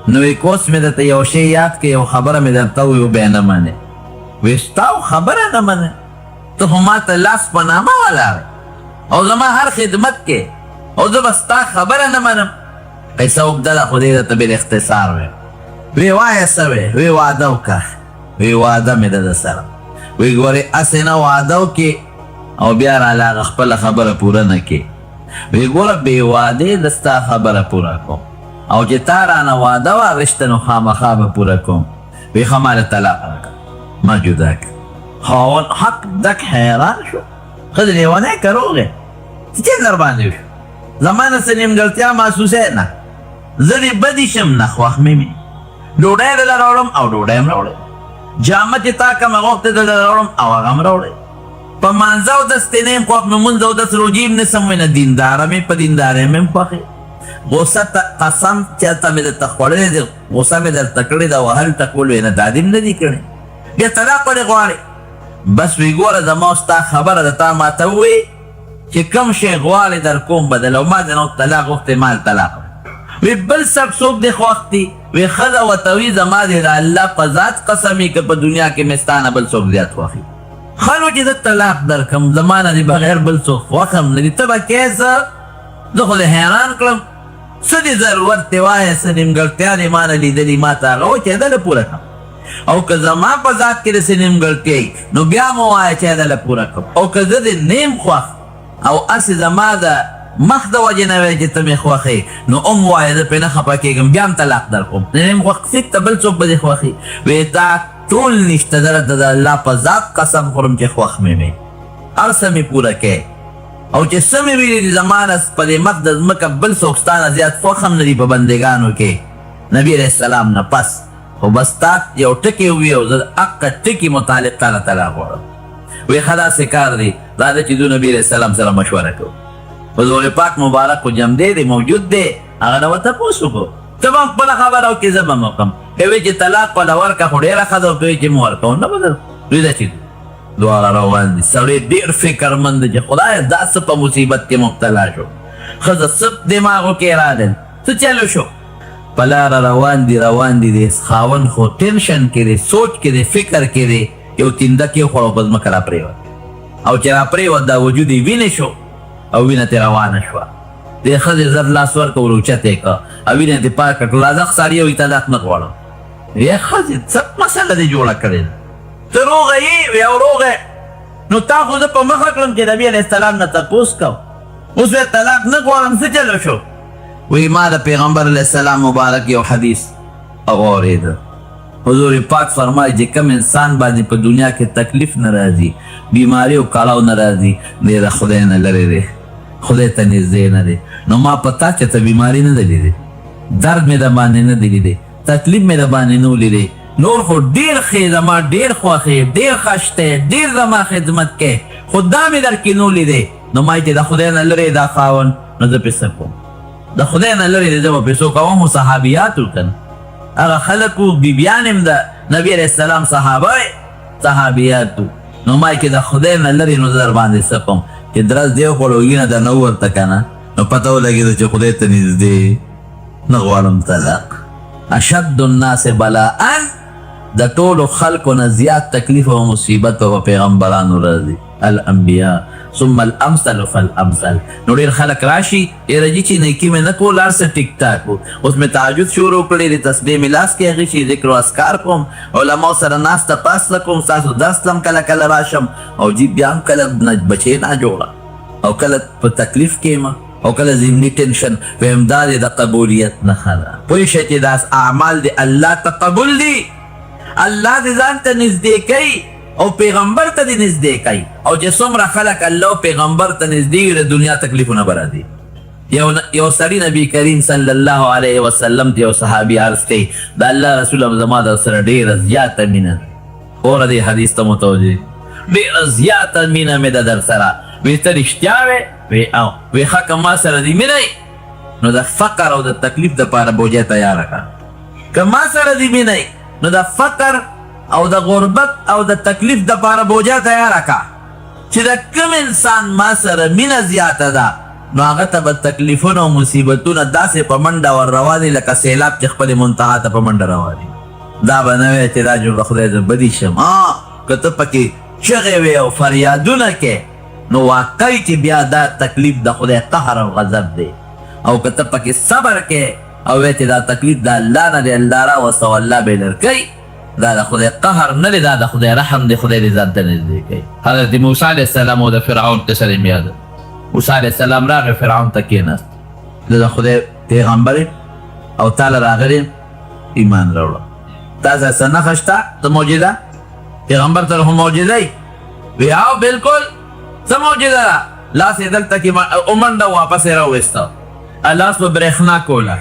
نو وایي که اوس مې درته یو شی یاد کړې، یو خبره مې درته ووایي بیا نه منې. وایي ستا خبره نه منې؟ ته خو ما ته لاس په نامه ولاړې او زما هر خدمت کې، او زه به ستا خبره نه منم. قصه اوږده ده خو دې درته بالاختصار ویم. وی وایه څه وی؟ وی واده وکړه. وی واده مې ده د سره. وی ګورې هسې نه واده وکړې او بیا راله هغه خپله خبره پوره نه کړې. وی ګوره بې وادې د ستا خبره پوره کوم او چې تا رانه واده وه رشته نو خامخا به پوره کوم. وی ښه ما له طلاق راکړه، ما جدا کړه. خاوند حق دک حیران شو. ښځه لیونی که روغې څه چل در باندې وشو؟ زما نه څه نیمګړتیا محسوسې نه، زه دې بدې شم نه خوښ مې وي. ډوډۍ دله راوړم او ډوډۍ هم راوړې، جامه چې تا کومه غوښتې دله راوړم او هغه هم راوړې. په مانځه اودس دې نه یم خوښ، نو مونځ اودس روجې هم نسم وی نه دینداره مې په دیندارۍ مې هم خوښې. غوسه ته قسم چېرته مې درته خوړلی دی، غوسه مې درته کړې ده، وهل ټکول وی نه دا دې هم نه دي کړی. بیا طلاق ولې غواړې؟ بس وی ګوره زما او ستا خبره ده، تا ماته ووایې چې کوم شی غواړې در کوم بدل، او ما د نو طلاق غوښتې ما طلاق. وی بل څوک څوک دې خوښ دي؟ وی ښځه ورته وي زما دې د الله په ذات قسم وي که په دنیا کې مې ستا نه بل څوک زیات خوښ وي. ښه نو چې زه طلاق درکړم زما نه دې بغیر بل څوک خوښ هم نه دي، ته به کې څه؟ زه خو دې حیران کړم. څه دې ضرورت دی وایه، څه نیمګړتیا دې ما نه لیدلي، ما ته هغه وچېدله پوره کړم. او که زما په ذات کې داسې نیمګړتیا وي نو بیا مو وایه چې دله پوره کړم. او که زه دې نیم خوښ او هسې زما د مخ د وجې نه وی چې ته مې خوښې نو هم وایه زه پرې نه خفه کېږم، بیا هم طلاق در کوم. نیم خوښ ټیک ته بل څوک به دې خوښي. وی دا ټول نشته، دلته د الله په ذات قسم خورم چې خوښ مې وي، هر څه مې پوره کې. او چې څه مې ویلي دي زما نه په دې مخ د ځمکه بل څوک ستا نه زیات خوښ هم نه دي په بندګانو کې نبي علیه السلام نه پس. خو بس تا یو ټکي ووي او زه د هغه ټکي متعلق تا نه طلاق غواړم. وی ښه داسې کار دی، دا ده چې دو نبي علیه السلام سره مشوره کوو. حضور پاک مبارک خو جمدی دی، موجود دی، هغه نه به تپوس وکړو. ته به هم خپله خبره وکړې، زه به هم وکړم. وی چې طلاق وله ورکړه خو ډېره ښه ده، ورته وایي چې مو ورکوم نه به در دوی ده چې دواړه روان دي. سړی ډېر فکرمند دی چې خدایه دا څه په مصیبت کې مبتلا شو، ښځه څه دماغو کې راغل، څه چلو شو. په لاره روان دي د خاوند خو ټینشن کې دی، سوچ کې دی، فکر کې دی. یو تینده کې وخوړ او په ځمکه راپرېوت، او چې راپرېوت دا وجود یې وینې شو او وینه ترې روانه شوه. دې ښځې زر لاس ورکړه ور اوچت یې کړه او وینه ترې پاک کړه. رازق سړي وایي طلاق نه غواړم. ویې ښځې څه مسله دې جوړه کړې ده؟ ته روغه یې؟ وی او روغه. نو تا خو زه په مخه کړم چې نبي علیه السلام نه تپوس کوم، اوس وی طلاق نه غواړم، څه چلو شو؟ وی ما د پیغمبر علیه السلام مبارک یو حدیث اورېده. حضور پاک فرمایي چې کوم انسان باندې په دنیا کې تکلیف نه راځي، بیماري او کړاو نه راځي، دی د خدای نه لرې دی، خدای ته نږدې نه دی. نو ما پتا چې ته بیماري نه ده لیدې، درد مې د باندې نه دی لیدې، تکلیف مې د باندې نه و لیدې، نور خو ډېر ښې زما ډېر خوښې، ډېر خشته، ډېر زما خدمت کې، خو دا مې در کې نه لیدې. نو ما چې د خدای نه لرې دا خاوند، نو زه پې څه کوم؟ د خدای نه لرې دی زه به پې څه کوم؟ خو صحابیات و که نه، هغه خلک و، بیبیان هم د نبي علیه السلام صحابه صحابیات و. نو ما چې د خدای نه لرې نو زه در باندې څه کوم؟ چې درز دی وخوړ وینه در نه وورته که نه، نو پته ولګېده چې خدای ته نږدې نه غواړم طلاق. اشد الناس بلاء، د ټولو خلکو نه زیات تکلیف او مصیبت په پیغمبرانو راځي، الانبیاء ثم الامثل فالامثل. نو ډېر خلک راشي یاره جي چې نیکي مې نه کول، هر څه ټیک ټاک و، اوس مې تهجد شروع کړی دی، تسبیح مې لاس کې اخیستې، ذکر و اذکار کوم، علماو سره ناسته پاسته کوم، ستاسو درس ته هم کله کله راشم، او جي بیا هم کله بچې نه جوړه، او کله په تکلیف کې یم، او کله ذهني ټینشن. ویم دا د قبولیت نښه ده. پوه شئ چې دا اعمال د الله تقبل دي، الله دې ځان ته نږدې کوي او پیغمبر ته دې نږدې کوي. او چې څومره خلک الله او پیغمبر ته نږدې وي د دنیا تکلیفونه به راځي. یو سړي نبي کریم صلی الله علیه وسلم ته یو صحابي عرض کوي د الله رسول زما در سره ډېره زیاته مینه ده. اوره دې حدیث ته متوجه، ډېره زیاته مینه مې ده در سره. وی ته رښتیا وې؟ وی او. وی ښه که ما سره دې مینه نو د فقر او د تکلیف دپاره بوجه تیاره کړه. که ما سره دې مینه نو د فقر او د غربت او د تکلیف دپاره بوجه تیاره کړه. چې د کوم انسان ما سره مینه زیاته ده نو هغه ته به تکلیفونه او مصیبتونه داسې په منډه ور روانې لکه سیلاب چې خپلې منتها ته په منډه روانې. دا به نه وی چې دا جوړ خدای زه بدي شم. که ته پکې چغې وې او فریادونه کې نو واقعي چې بیا دا تکلیف د خدای قهر او غضب دی. او که ته پکې صبر کې او وی چې دا تکلیف د الله نه دی، الله را وسو الله به لرکوي. دا د خدای قهر نه دی، دا د خدای رحم دی، خدای دې ځان ته نږدې کوي. حضرت موسی علیه السلام او د فرعون قصه مې یاد ده. موسی علیه السلام راغی فرعون ته کېناست، زه د خدای پیغمبر یم او تا له راغلی یم، ایمان راوړه. تا سره څه نښه شته څه معجزه؟ پیغمبر ته خو معجزه وي. وی او بلکل څه معجزه ده؟ لاس یې دلته کې ومنډه واپس یې راوویسته، لاس به برېښنا کوله،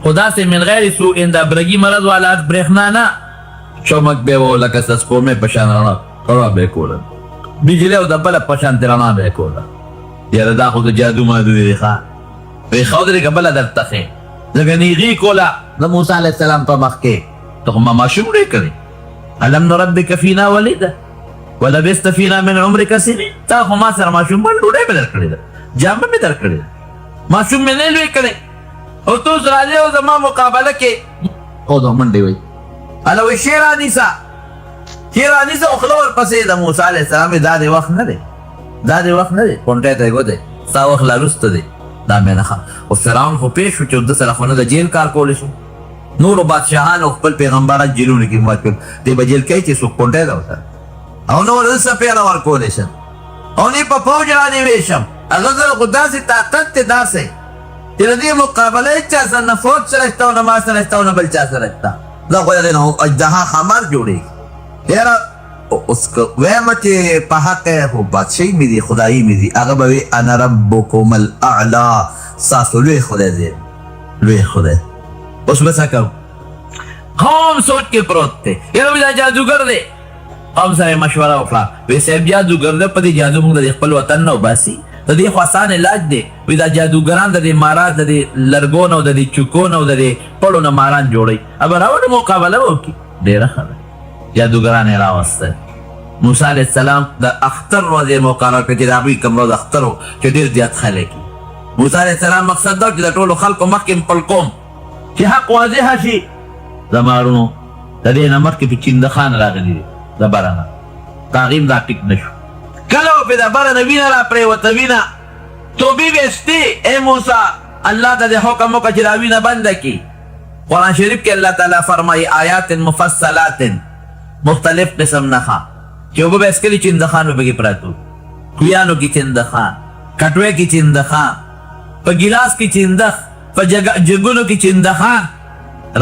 خو داسې من غیر سوء د برګي مرض والا برېښنا نه، چمک به و لکه د سپومې په شان رڼا به یې کوله، بجلۍ او د بله په شان رڼا به یې کوله. یاره دا خو د جادو مادو دی ښه. وی ښه ودرېږه بله درته ښې، ځکه نیغي کوله د موسی علیه السلام په مخ کې. ته خو ما ماشوم ډېر کړې، الم نربک فینا ولیده ولبست فینا من عمرک سنین. تا خو ما سره ماشومبل ډوډۍ مې درکړې ده، جامه مې درکړې ده، ماشوم مې نه لوی کړی، او ته اوس راځې او زما مقابله کې خو د منډې وایي هله وایي شی رانیسه، شی رانیسه او خوله ورپسې د موسی علیه السلام دا دې وخت نه دی، دا دې وخت نه دی، کونټۍ ته یې ګوتې ستا وخت لا وروسته دی. دا مې نښه. او فرعون خو پېښ شو چې ده سره خو نه د جیل کار کولی شو. نورو بادشاهانو خپل پیغمبران جیلونو کې مات کړل، دی به جیل کوي چې څوک کونټۍ ته ورسره او نه ورته څه پیغله ورکولی شم او نه په فوج رانې ویشم. هغه سره خو داسې طاقت دی داسې چې د دې مقابله هېچا سره نه فوج سره شته او نه ما سره شته او نه بل چا سره شته. دا خو د هغې نه اجدها خمر جوړېږي. یاره اوس که ویمه چې په حق یې خو بادشاهي مې دي، خدایي مې دي، هغه به وي انا ربکم الاعلی، ستاسو لوی خدای دی، لوی خدای. اوس به څه کوو؟ قوم سوچ کې پروت دی، یاره وایي دا جادوګر دی. قوم سره مشوره وکړه، وی صاحب جادوګر دی، په دې جادو موږ د خپل وطن نه وباسي، د دې خو اسان علاج دی. وی دا جادوګران د دې ماران د دې لرګو نه او د دې چوکو نه او د دې پړو نه ماران جوړوي، ابه راوړو مقابله وکړي. ډېره ښه ده. جادوګران یې راوستل. موسی علیه السلام د اختر ورځ یې مقرر کړه چې د هغوی کوم ورځ اختر و چې ډېر زیات خلک وي. موسی علیه السلام مقصد دا چې د ټولو خلکو مخکې خپل قوم چې حق واضحه شي. زما وروڼو د دې نه مخکې په چندخان راغلي دي د بره نه، تعقیب دا ټیک نه شو. کله و پې د بره نه وینه را پرېوته، وینه توبې ویستې. ای موسی الله ته دې حکم وکړه چې دا وینه بنده کړي. قرآن شریف کې الله تعالی فرمایي آیات مفصلات، مختلف قسم نښه چې اوبه به یې څکلي چندخان به پکې پراته، کویانو کې چندخان، کټوۍ کې چندخان، په ګیلاس کې چندخ، په جګونو کې چندخان.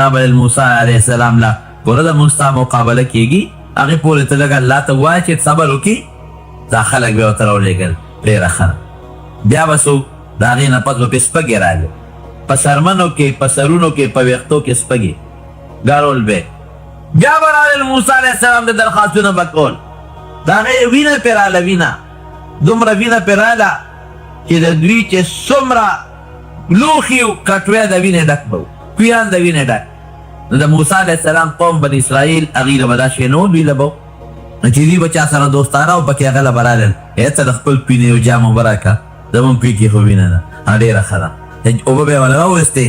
رابل موسی علیه السلام لا پوره د موږ ستا مقابله کېږي، هغې پورې ته لږ الله ته ووایه چې صبر وکړي. دا خلک به ورته راولېږل، ډېره ښه. بیا به څوک د هغې نه پس به پې سپږې رالې، په څرمنو کې، په سرونو کې، په ویښتو کې سپږې ګارول به. بیا به رالل موسی علیه السلام د درخواستونه به کول، د هغې وینه پې راله، وینه دومره وینه پې راله چې د دوی چې څومره لوښي و کټوۍ د وینې ډک به و، کویان د وینې ډک. نو د موسی علیه السلام قوم بني اسرائیل هغوی له به دا شی نه و، دوی له به نو چې دوی به چا سره دوستانه او پکې هغه له به رالل، ای ته د خپل پینې یو جام اوبه راکړه، زمونږ پې کې خو وینه ده. ډېره ښه ده. اوبه به یې ونه راوویستې،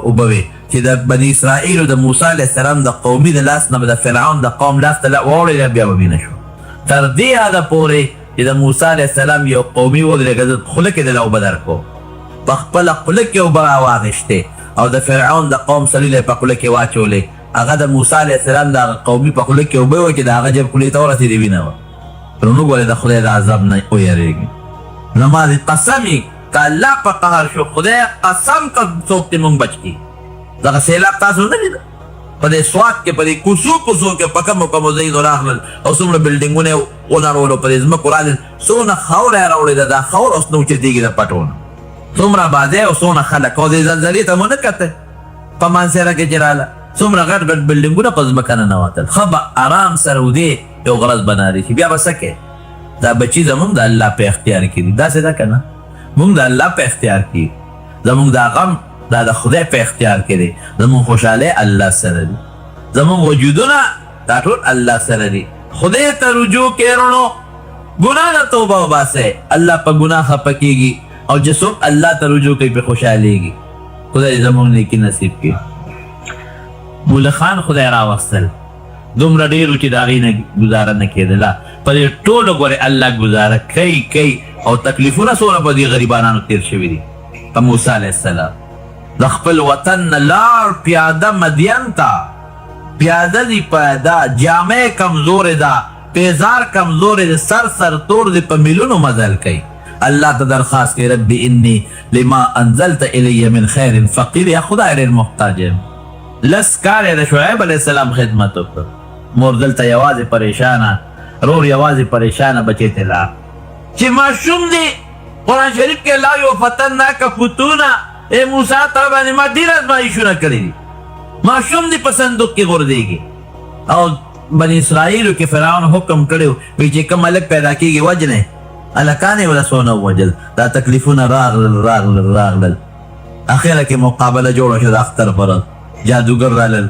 اوبه وې چې د بني اسرائیلو د موسی علیه السلام د قومي د لاس نه به د فرعون د قوم لاس ته واوړېده، بیا به وینه شو. تر دې حده پورې چې د موسی علیه السلام یو قومي ودرېږه، خوله کې دله اوبه درکړو، په خپله خوله کې اوبه راواخېستې او د فرعون د قوم سلیله په خوله کې واچولې. هغه د موسی علیه السلام د قومي په خوله کې اوبه وه چې د هغه جب خولې ته ورسېدې وینه وه. نو موږ ولې د خدای د عذاب نه ویرېږي؟ زما دې قسم یې که الله په قهر شو، خدای قسم که څوک دې موږ بچ کړي. دغه سیلاب تاسو نه لیده په دې سوات کې، په دې کوڅو کې په کومو کومو ځایونو راغلل او څومره بلډینګونه یې ونړولو، په دې ځمکو رالل، څونه خاوره یې راوړېده، دا خاوره اوس نه اوچتېږي د پټونه، څومره آبادۍ او څونه خلک. او دې زلزلې ته مو نه کتل په مانسهره کې چې راله، څومره غټ غټ بلډینګونه په ځمکه نه ننوتل. ښه به ارام سره ودې یو غرض بناري شي، بیا به څه کوې؟ دا بچي زمونږ د الله په اختیار کې دي، داسې ده که نه؟ مونږ د الله په اختیار کې، زمونږ دا غم دا د خدای په اختیار کې دی، زمونږ خوشحالۍ الله سره دي، زمونږ وجودونه دا ټول الله سره دي. خدای ته رجوع کې وروڼو، ګناه نه توبه وباسئ، الله په ګناه خفه کېږي، او چې څوک الله ته رجوع کوي پې خوشحالېږي. خدای زمونږ نیکي نصیب کړي. مولخان خدای راوستل، دومره ډېر و چې د هغې نه ګزاره نه کېدله. په دې ټولو ګورې الله ګزاره کوي او تکلیفونه څومره په دې غریبانانو تېر شوي دي په موسی علیه السلام. د خپل وطن نه لاړ پیاده مدین ته، پیاده دی پیاده، جامع کمزور ده، پیزار کمزور ده، سر تور دی، په میلونو مزل کوي. الله ته درخواست کوي رب انی لما انزلت الی من خیر فقیر، یا خدای ډېر محتاج یم. لس کاله د شعیب علیه السلام خدمت وکړ، مور دلته یوازې پریشانه، رور یوازې پریشانه، بچی ته لاړ. چې ماشوم دی قرآن شریف کې لا یفتنک فتونا، ای موسی تا باندې ما ډېر ازمایښونه کړي دي. ماشوم دی په صندوق کې غورځېږي. او بني اسرائیلو کې فرعون حکم کړی وی چې کوم هلک پیدا کېږي وجنئ. هلکان یې ولسونه ووجل. دا تکلیفونه راغلل. اخره کې مقابله جوړه شوه د اختر پر جادوګر رالل.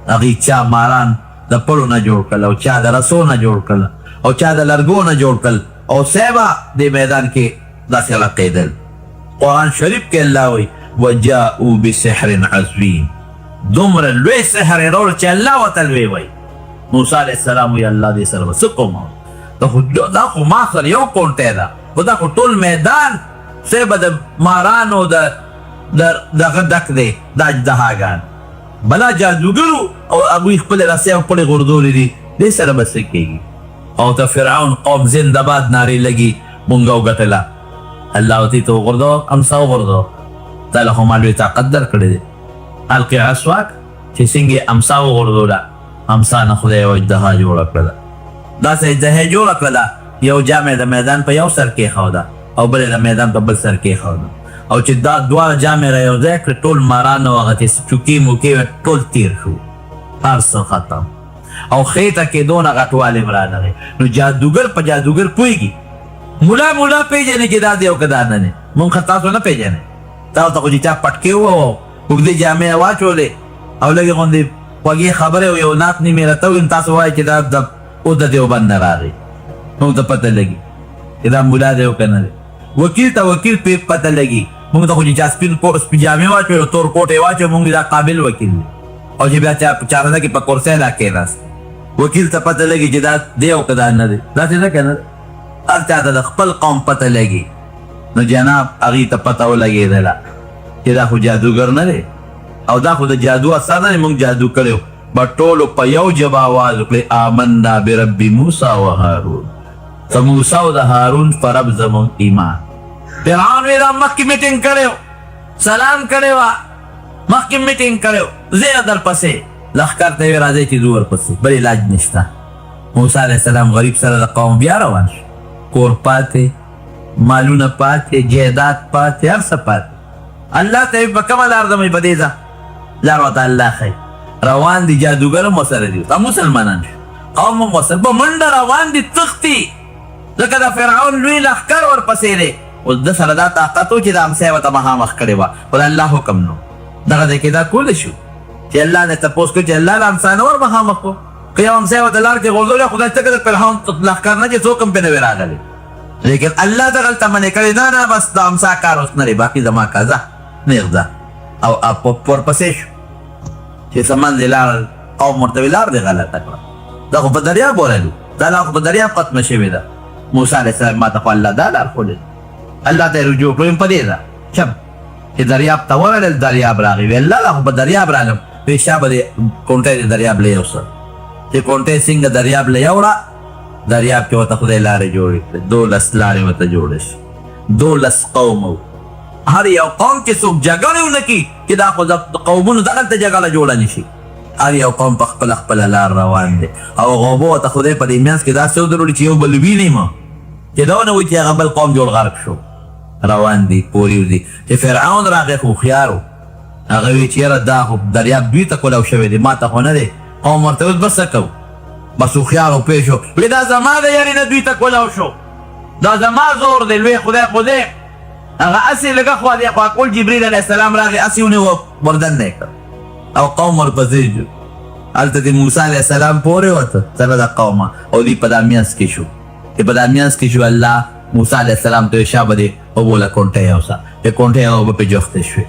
هغې چا ماران د پړو نه جوړ کړل، او چا د رسو نه جوړ کړل، او چا د لرګو نه جوړ کړل، او سیبه دې میدان کې داسې غړقېدل. قرآن شریف کې الله وایي وجاءوا بسحر عظیم، دومره لوی سحر یې راوړ چې الله ورته لوی وایي. موسی علیه السلام وایي الله دې سره به څه کوم؟ دا خو ما سره یو کونټی ده، خو دا خو ټول میدان سیبه د مارانو دغه ډک دی، دا اژدهاګان بلا جادوګرو، او هغوی خپلې رسۍ او خپلې غورځولې دي. دې سره به څه کېږي؟ او د فرعون قوم زنده باد نارې لګي، مونږ وګټله. الله ورته ته وغورځوه، امسا وغورځوه، تا له خو ما لوی طاقت درکړی دی. القي عصواک، چې څنګه یې امسا وغورځوله، امسا نه خدای یوه اژدها جوړه کړله. داسې اژدها یې جوړه کړله، یو جام یې د میدان په یو سر کېښوده، او بل یې د میدان په بل سر کېښوده. او چې دا دواړه جام یې را یو ځای کړې، ټول ماران او هغه چې چوکې موکې وې ټول تیر شو، هر څه ختم. او خېټه کې دونه غټوالی م رانغی. نو جادوګر په جادوګر پوهېږي. ملا پېژنې چې دا دی او که دا نه دی. مونږ خو تاسو نه پېژنئ. تاسو ته خو چې چا پټکې ووهو، اوږدې جامې یې واچولې، او لږې غوندې خوږې خبرې او یو ناک نیمې راته وویل، تاسو وایئ چې دا اوس د دیوبند نه راغی. مونږ ته پته لګي چې دا ملا دی او که نه دی. وکیل ته وکیل پته لګي. مونږ ته خو چې چا سپین جامې واچوي او تور کوټ یې واچوي، مونږ دا قابل وکیل دی. او چې بیا چارده کې په کرسۍ را کېناست، وکیل ته پته لګي چې دا دی او که دا نه دی. داسې نه که نه دی؟ هر چا ته د خپل قوم پته لګي. نو جناب هغې ته پته ولګېدله چې دا خو جادوګر نه دی، او دا خو د جادو اثر نه دی، مونږ جادو کړی و. به ټولو په یو ژبه آواز وکړئ آمنا برب موسی و هارون، د موسی او د هارون په رب زمونږ ایمان. فرعون وی دا مخکې میټینګ کړی و، سلام کړی وه، مخکې میټینګ کړی و، زه یې درپسې لښکر ته یې راځئ چې ځو ورپسې، بل علاج نشته. موسی علیه السلام غریب سره د قوم بیا روان شو، کور پاتې، مالونه پاتې، جیدات پاتې، هر څه پاتې. الله ته یې په کومه لار ځمئ؟ په دې ځه لار ورته الله ښایي. روان دي جادوګر هم ورسره دي، دا مسلمانان شو، قوم هم ورسره په منډه روان دي، تښتي، ځکه د فرعون لوی لښکر ورپسې دی. اوس ده سره دا طاقت و چې د امسۍ ورته مخامخ کړې وه، خو د الله حکم نو دغه ځای کې دا کولی شو چې الله نه تپوس کړي چې الله د امسا نه ور مخامخ کړو. که یو امسۍ ورته لار کې غورځولی، خدای څه د فرعون لښکر نه چې څوک هم پرې نه وي راغلی. لیکن الله دغلته منې کړې، نه بس د امسا کار اوس نه دی، باقي زما کار ځه نیغ ځه. او ورپسې شو چې څه منځې لاړل، قوم ورته ویل لار دې غلطه کړه، دا خو په دریاب ورلو، دا لار خو په دریاب ختمه شوې ده. موسی علیه السلام ما ته خو الله دا لار ښودلې، الله ته یې رجوع کړو په دې ده چپ چې دریاب ته ورلل، دریاب راغی. ویل الله خو په دریاب رالم. وی شابه دې کونټۍ د دریاب له یوسه، چې کونټۍ څنګه دریاب له یوړه، دریاب کې ورته خدای لارې جوړې کړې، 12 لارې ورته جوړې شي، 12 قوم و. هر یو قوم کې څوک جګړې ونه کړي چې دا خو د قومونو دغلته جګړه جوړه نه شي. هر یو قوم په خپله لار روان دی. او غوبو ته خدای په دې منځ کې داسې ودرولي چې یو بل ویني ما، چې دا ونه وایي چې هغه بل قوم جوړ غرق شو. روان دي پورې وځي چې فرعون راغی، خو هوښیار و، هغه وایي چې یاره دا خو دریاب دوی ته کولاو شوی دی، ما ته خو نه دی. قوم ورته اوس بس څه کوو؟ بس هوښیار و پوه شو، وایي دا زما د یارې نه دوی ته کولاو شو، دا زما زور دی، لوی خدای هغه اسې لږه خوا دی، خوا کول جبریل علیه السلام راغی، اسې ونیو وردننی کړ، او قوم ورپسې شو. هلته د موسی علیه السلام پورې وته سره د قومه، او دوی په دا میانځ کې شو، چې په دا میانځ کې شو. الله موسی علیه السلام ته شابه دی وبوله کونټۍ یوسه، چې کونټۍ هغه به پې جوختې شوې.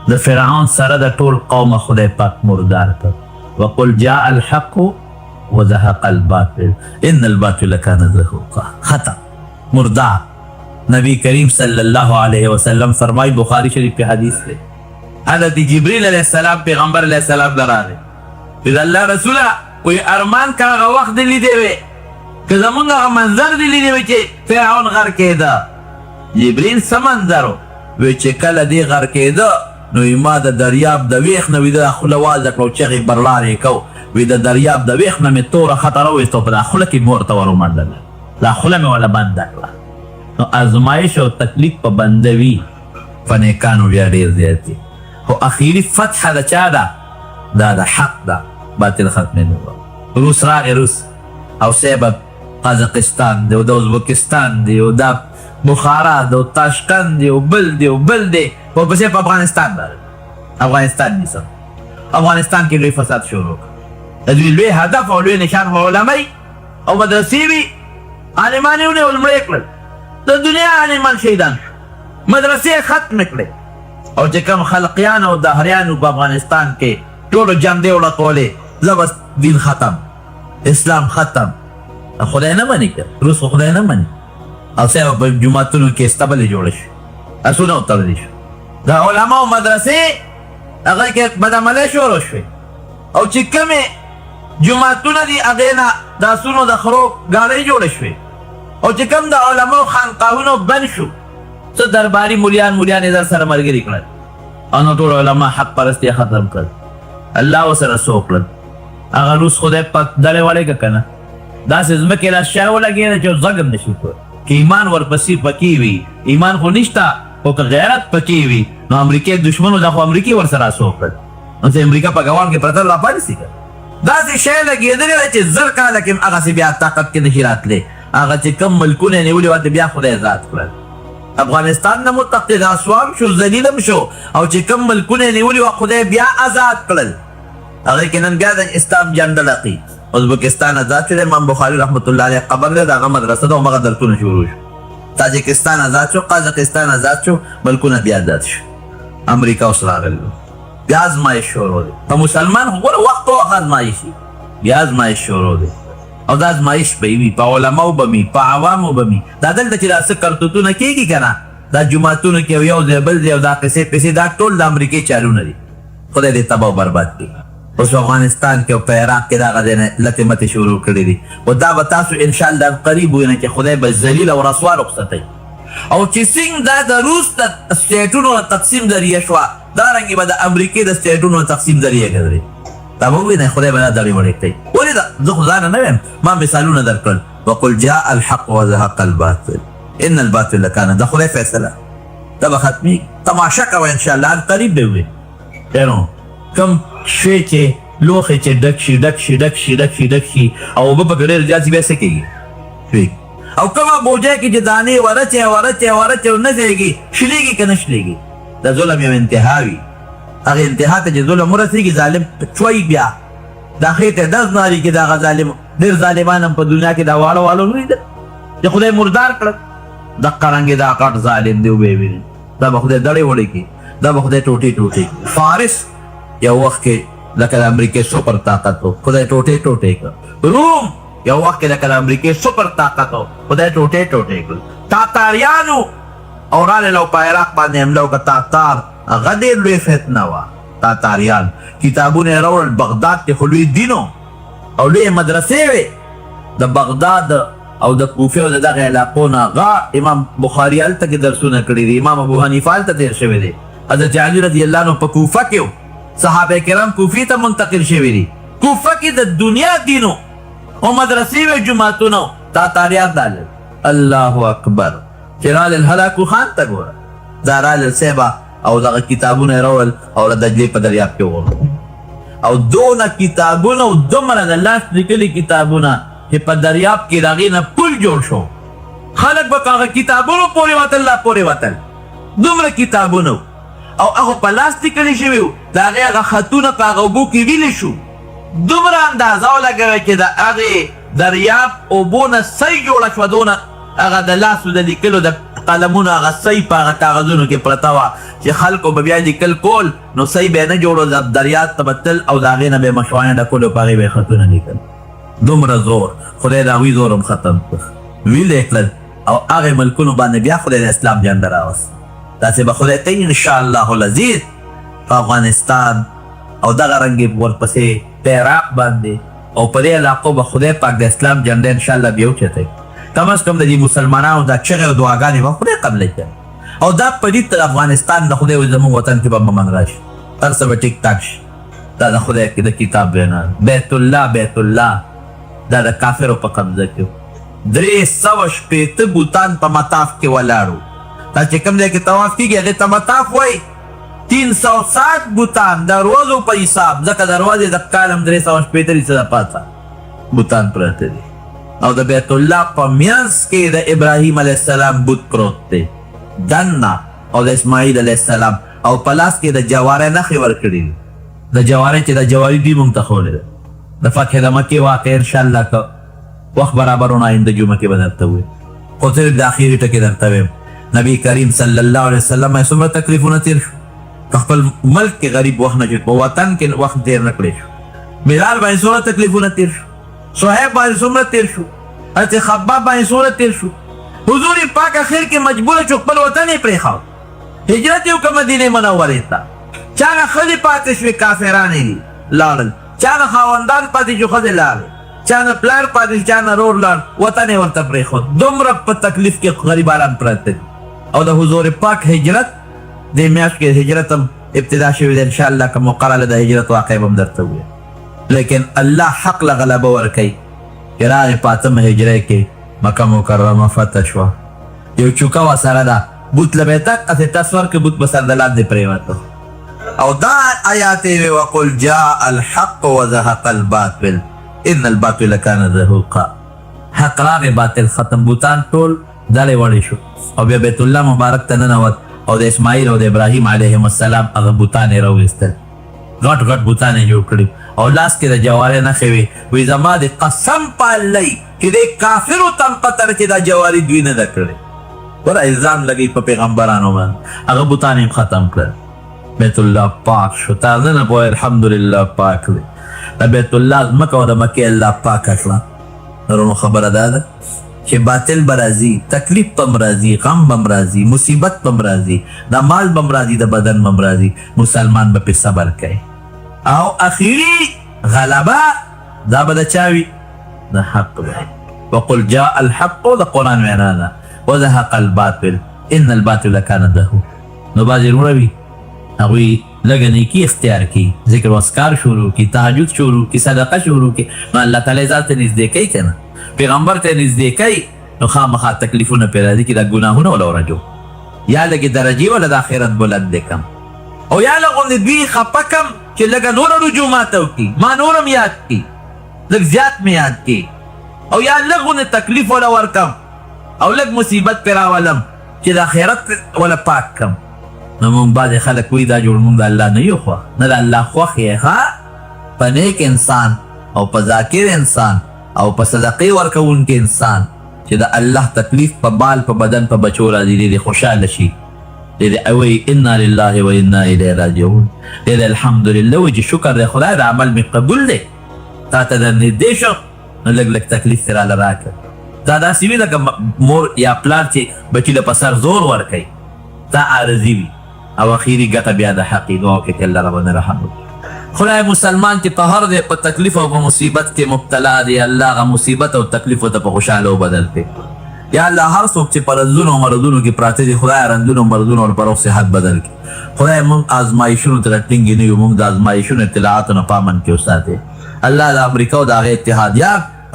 د فرعون سره د ټول قومه خدای پاک مردار کړ. وقل جاء الحق وزهق الباطل ان الباطل كان زهوقا. ختم، مردار. نبی کریم صلی اللہ علیہ وسلم فرمائی، بخاری شریف کی حدیث ہے، حضرت جبریل علیہ السلام پیغمبر علیہ السلام لراغه وی د الله رسوله وی ارمان کا هغه وخت دی لیدې وی که زمونږ هغه منظر دی لیدې وی چې فرعون غر کېده جبریل څه منظر وی چې کله دی غر کېده نو ما د دریاب د ویښ نه وی د خوله وازه کړو چغې برلارې کو وی د دریاب د ویښ نه مې توره خطر وویستو په دا خوله کې مور ته ور ومنډله دا خوله مې وله بنده کړه نو ازمایش او تکلیف په بنده وي په نیکانو بیا ډېر زیات دي خو اخیري فتحه د چا ده دا د حق ده باطل ختمېدو روس راغې روس او سیبه قزاقستان دی او د ازبکستان دی او دا بخارا دی او تاشکند دی او بل دی او بل دی ورپسې په افغانستان باندې افغانستان نیسم افغانستان کې لوی فساد شروع د دوی لوی هدف او لوی نشان به علمای او مدرسې وي عالمان یې ونیول مړه یې کړل د دنیا عالمان شهیدان مدرسې ختم کړې او چې کوم خلقیان او دهریانو په افغانستان کې ټولو جنډې وړکولې زه بس دین ختم اسلام ختم خدای نه مني که روس خو خدای نه مني او سیبه په جوماتونو کې استبلې جوړه شي اسونه وتړلی شو د علماو مدرسې هغه کې بدعملۍ شروع شوې او چې کومې جوماتونه دي هغې نه د اسونو د خرو ګاډۍ جوړې شوې او چې کوم د علماو خانقاهونو بند شو څه درباري مولیان یې در سره ملګري کړل او نو ټول علما حق پرستي ختم کړل الله ورسره څه وکړل هغه روس خدای پاک ډلې وړې که که نه داسې ځمکې له شا ولګېده چې زغم نشي کړ که ایمان ورپسې پکې وي ایمان خو نشته خو که غیرت پکې وي نو امریکې دشمنو دا خو امریکې ورسره څه وکړل نو چې امریکا په ګوان کې پرته راپارسي که داسې شی لګېدلی ده چې زر کاله کې هغسې بیا طاقت کې نشي راتلی هغه چې کم ملکونه یې نیولي وه بیا خدای ذات کړل افغانستان نه متقد اسوام شو ذلیلم شو او چې کم ملکونه یې نیولي وه خدای بیا آزاد کړل هغې کې نن بیا د اسلام جنډه لقي ازبکستان آزاد شو د امام بخاري رحمت الله علیه قبر دی د هغه مدرسه ده همغه درسونه شروع شو تاجکستان آزاد شو قزاقستان آزاد شو ملکونه بیا آزاد شو امریکا اوس راغلي بیا ازمایش شروع دی په مسلمان خو ګوره وخت په وخت ازمایشي بیا ازمایش شروع دی او دا ازمایش به وي په علماو به وي په عوامو به وي دا دلته چې دا څه کرتوتونه کېږي که نه دا جوماتونو کې یو ځای بل ځای او دا قصې پیسې دا ټول د امریکې چالونه دي خدای دې تباه او برباد کړي اوس په افغانستان کې او په عراق کې دغه ځای نه لتې متې شروع کړي دي او دا به تاسو انشاءالله قریب وینئ چې خدای به ذلیل او رسوا رخصتوي او چې څنګه دا د روس د سټیټونو تقسیم ذریعه شوه دارنګې به د امریکې د سټیټونو تقسیم ذریعه ګرځي دا به ووینئ خدای به دا دړې وړې کوي ولې دا زه خو ځانه نه ویم ما مثالونه درکړل وقل جاء الحق وزهق الباطل ان الباطل کان د خدای فیصله دا به ختمي تماشا کوه انشاءالله قریب به وي نو کم شی چې لوښی چې ډک شي ډک شي ډک شي ډک شي ډک شي او اوبه پکې ډېر زیات شي بیا څه کېږي او کومه بوجۍ کې چې دانې ورچې او نه ځایږي شلېږي که نه شلېږي د ظلم یو انتها وي هغې انتها ته چې ظلم ورسېږي ظالم چوي بیا دا خې ته ډز ناري کې د هغه ظالم ډېر ظالمان هم په دنیا کې دا واړه واړه نه لیدل چې خدای مردار کړل دقه رنګې دا غټ ظالم دی وبې ویني دا به خدای دړې وړې کړي دا به خدای ټوټې ټوټې فارس یو وخت کې لکه د امریکې سپر طاقت و خدای ټوټې ټوټې کړ روم یو وخت کې لکه د امریکې سپر طاقت و خدای ټوټې ټوټې کړ تاتاریانو او راغلل او په عراق باندې حمله وکړه تاتار هغه ډېر لوی فتنه وه تاتاریان کتابونه یې راوړل بغداد کې خو لوی دین او لوی مدرسې وې د بغداد او د کوفې او د دغه علاقو نه هغه امام بخاري هلته کې درسونه کړي دي امام ابو حنیفه هلته تېر شوی دی حضرت علي رضی الله عنه په کوفه کې صحابه کرام کوفې ته منتقل شوي دي کوفه کې د دنیا دینو او مدرسې وې جوماتونه تاتاریان رالل الله اکبر چې رالل هلاکو خان ته ګوره دا رالل صیبه او دغه کتابونه یې راوړل او د دجلې په دریاب کې وغورځول او دونه کتابونه او دومره د لاس لیکلي کتابونه چې په دریاب کې د هغې نه پل جوړ شو خلک به په هغه کتابونو پورې وتل لا پورې وتل دومره کتابونه او هغه په لاس لیکلي شوي وو د هغې هغه خطونه په هغه اوبو کې ویلې شو دومره اندازه ولګوئ چې د هغې دریاب اوبو نه سی جوړه شوه دونه هغه د لاسو د لیکلو د قلمونو هغه سی په هغه کاغذونو کې پرته وه چې خلکو به بیا لیکل کول نو سی به یې نه جوړو دریاب ته به تل او د هغې نه به یې مشوانې ډکول او په هغې به یې خطونه لیکل دومره زور خدای د هغوی زور هم ختم کړ ویلې کړل او هغې ملکونو باندې بیا خدای د اسلام جنډه راوست داسې به خدای کوي انشاءالله العزیز په افغانستان او دغه رنګې ورپسې په عراق باندې او په دې علاقو به خدای پاک د اسلام جنډه انشاءالله بیا اوچتوي. کم از کم د دې مسلمانانو دا چغې او دعاګانې به خدای قبله کړي او دا پدید تر افغانستان د خدای زموږ وطن کې به امن راشي، هر څه به ټیک ټاک شي. دا د خدای د کتاب بیان بیت الله دا د کافرو په قبضه کې 360 بوتان په مطاف کې ولاړو. دا چې کوم ځای کې طواف کېږي هغې ته مطاف وایي. 360 بوتان دروازو په حساب، ځکه دروازې د کالم 360 څه پاته بوتان پراته دي او د بیت الله په منځ کې د ابراهیم علیه السلام بوت پروت دی دننه او د اسماعیل علیه السلام او په لاس کې د جوارۍ نښې ورکړي دي. د جوارۍ چې د جواري دوی مونږ ته ښودې ده. د فتح د مکې واقع انشاءالله که وخت برابرونه آینده جمعه کې به درته وویم، خو صرف د اخري ټکې درته ویم. نبی کریم صلی الله علیه وسلم یې څومره تکلیفونه تېر شو، په خپل ملک کې غریب وخت نه شو، په وطن کې وخت تېر نه کړی شو. بلال باندې څومره تکلیفونه تېر شو، صهیب باندې څومره تېر شو، حضرت خباب باندې څومره تېر شو. حضور پاک اخر کې مجبوره شو خپل وطن یې پرېښود، هجرت یې وکړه مدینې منورې ته. چا نه ښځې پاتې شوې کافرانې دي لاړل، چا نه خاوندان پاتې شو ښځې لاړل، چا نه پلار پاتې شو، چا نه رور لاړ، وطن یې ورته پرېښود. دومره په تکلیف کې غریبان پراته دي. او د حضور پاک هجرت دې میاشت کې هجرت هم ابتدا شوې ده انشاءالله، که موقع راله د هجرت واقع به هم درته وویم. لیکن الله حق له غلبه ورکوي چې راغې په 8مه هجرۍ کې مکه مکرمه فتح شوه. یو چوکه ورسره ده، بوت له به یې تک هسې ټس ورکړې، بوت به سر د لاندې پرېوته. او دا آیات یې وقل جاء الحق وزهق الباطل ان الباطل كان زهوقا. حق راغې باطل ختم، بوتان ټول دلې وړې شو او بیا بیت الله مبارک ته ننوت او د اسماعیل او د ابراهیم علیهم السلام هغه بوتان یې راویستل، غټ غټ بوتان یې جوړ کړي او لاس کې د جوارۍ نښې وې. وایي زما د قسم په الله چې دې کافرو ته هم پته ده چې دا جواري دوی نه ده کړې. ګوره الزام لګوي په پیغمبرانو باندې، هغه بوتان یې ختم کړل. بیت الله پاک شو، تا نه پوهې الحمدلله پاک دی. د بیت الله ځمکه او د مکې الله پاکه کړه. نورو خبره دا ده چې باطل به راځي، تکلیف به هم راځي، غم به هم راځي، مصیبت به هم راځي، د مال به هم راځي، د بدن به هم راځي. مسلمان به پرې صبر کوي او اخري غلبه دا به د چا وي؟ د حق به. وقل جاء الحق د قرآن وینا ده وزهق الباطل ان الباطل كان زهوقا. نو بعضې وروڼه وي هغوی لږه نیکي اختیار کړي، ذکر و اذکار شروع کړي، تهجد شروع کړي، صدقه شروع کړي، نو الله تعالی ځان ته نږدې کوي که نه، پیغمبر ته نږدې کوي. نو خامخا تکلیفونه پرې راځي چې دا ګناهونه وله ورجو، یا لږې درجې وله د آخرت بلند دی کم، او یا لږ غوندې دوی خفه کم چې لږه نوره رجوع ماته وکړي، ما نور هم یاد کړي، لږ زیات مې یاد کړي، او یا لږ غوندې تکلیف وله ورکم او لږ مصیبت پرې راولم چې د آخرت وله پاک کم. نو مونږ بعضې خلک وایي دا جوړ مونږ د الله نه یو خوښ، نه د الله خوښ یې ښه په نیک انسان او په ذاکر انسان او په صدقې ورکوونکي انسان چې د الله تکلیف په بال په بدن په بچو راځي، دې خوشحاله شي، دې وایي انا لله و انا الیه راجعون، دې الحمدلله وایي چې شکر دی خدای د عمل مې قبول دی، تا ته در نږدې شم نو لږ لږ تکلیف ترې راله راکړه. دا داسې وي لکه مور یا پلار چې بچي له په سر زور ورکوي، دا عارضي وي او اخیری ګټه بیا د حقي دعا کې چې الله ربنا رحم وکړي. خدای مسلمان چې په هر دی په تکلیف او په مصیبت کې مبتلا دی، الله هغه مصیبت او تکلیف ته په خوشحاله بدل کړي. یا الله هر څوک چې په رنځونو او مرضونو کې پراته دي، خدای رنځونو او مرضونو ور په روغ صحت بدل کړي. خدای موږ آزمایښونو ته ټینګې نه یو، موږ د آزمایښونو اطلاعاتو نه پامن کې وساتې. الله د امریکا او د هغې اتحادیه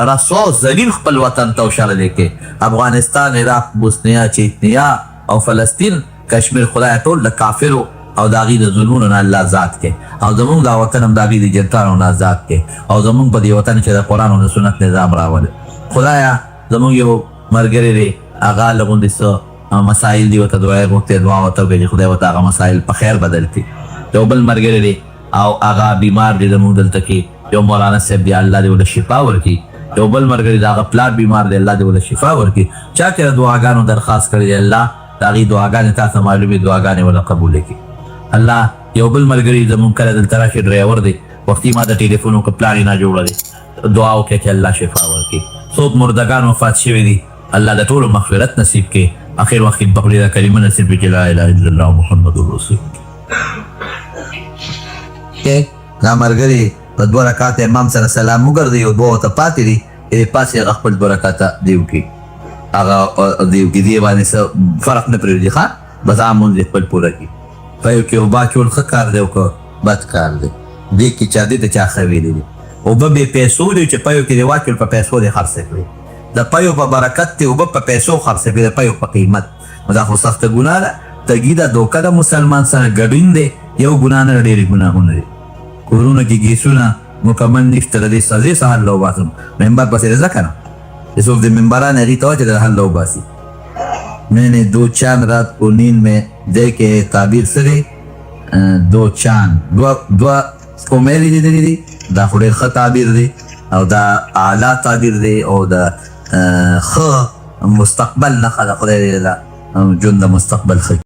رسوا ذلیل خپل وطن ته وشړلی کې، افغانستان، عراق، بوسنیا، چیچنیا او فلسطین، کشمیر، خدای ټول د کافرو او د هغې د ظلمونو نه الله ذات کې، او زمونږ دا وطن هم د هغې د جنتانو نه ذات کې، او زمونږ په دې وطن چې د قرآن او د سنت نظام راولي. خدایه زمونږ یو ملګری دی، هغه له غوندې څه مسایل دي، ورته دعا غوښتې، دعا ورته وکړې چې خدای ورته هغه مسایل په خیر بدل کړي. یو بل ملګری دی او هغه بیمار دی زمونږ دلته کې، یو مولانا صاحب دی، الله دې ورته شفا ورکړي. یو بل ملګری د هغه پلار بیمار دی، الله دې ورته شفا ورکړي. چا چې د دعاګانو درخواست کړی دی، الله د هغې دعاګانې تا ته معلومې دعاګانې ورله قبوله کړي. الله یو بل ملګري زمونږ کله دلته راشي، ډرایور دی، وختي ما د ټلیفون وکړه پلار یې ناجوړه دی، دعا وکړه چې الله شفا ورکړي. څوک مردګان وفات شوي دي، الله د ټولو مغفرت نصیب کړي. اخر وخت کې بقلي دا کلمه نصیب کړي چې لا اله الا الله محمد رسول الله. کې دا مرګري په 2 رکعات امام سره سلام وګرځي او 2 ته پاتې دي پاسې هغه خپل 2 رکعاته دیو کې هغه دیو کې دی باندې فرق نه پرېږدي ښه بس امون دې خپل پوره کړي په یو کې اوبه اچول ښه کار دی او که بد کار دی دې کې چا دې ته چا ښه ویلي دي اوبه بې پیسو دي چې په یو کې دې واچول په پیسو دې خرڅې کړي د پيو په برکت ته اوبه په پیسو خرڅې کړي د پيو په قیمت دا خو سخته ګناه ده تګي دا دوکه د مسلمان سره ګډون دی یو ګناه نه ډېرې ګناهونه دي کورونه کې ګیسونه مکمل نشته د دې سزې څخه حل وباسم ممبر پسې رضا کنه څوک د ممبران هغې ته وایي چې د حل وباسي میں نے 2 چاند رات کو نیند میں دیکھے تعبیر سره 2 چاند 2 سپومې لیدلې دي دا خو ډېر ښه تعبیر دی او دا اعلی تعبیر دی او دا ښه مستقبل نښه د خدای ژوند د مستقبل ښه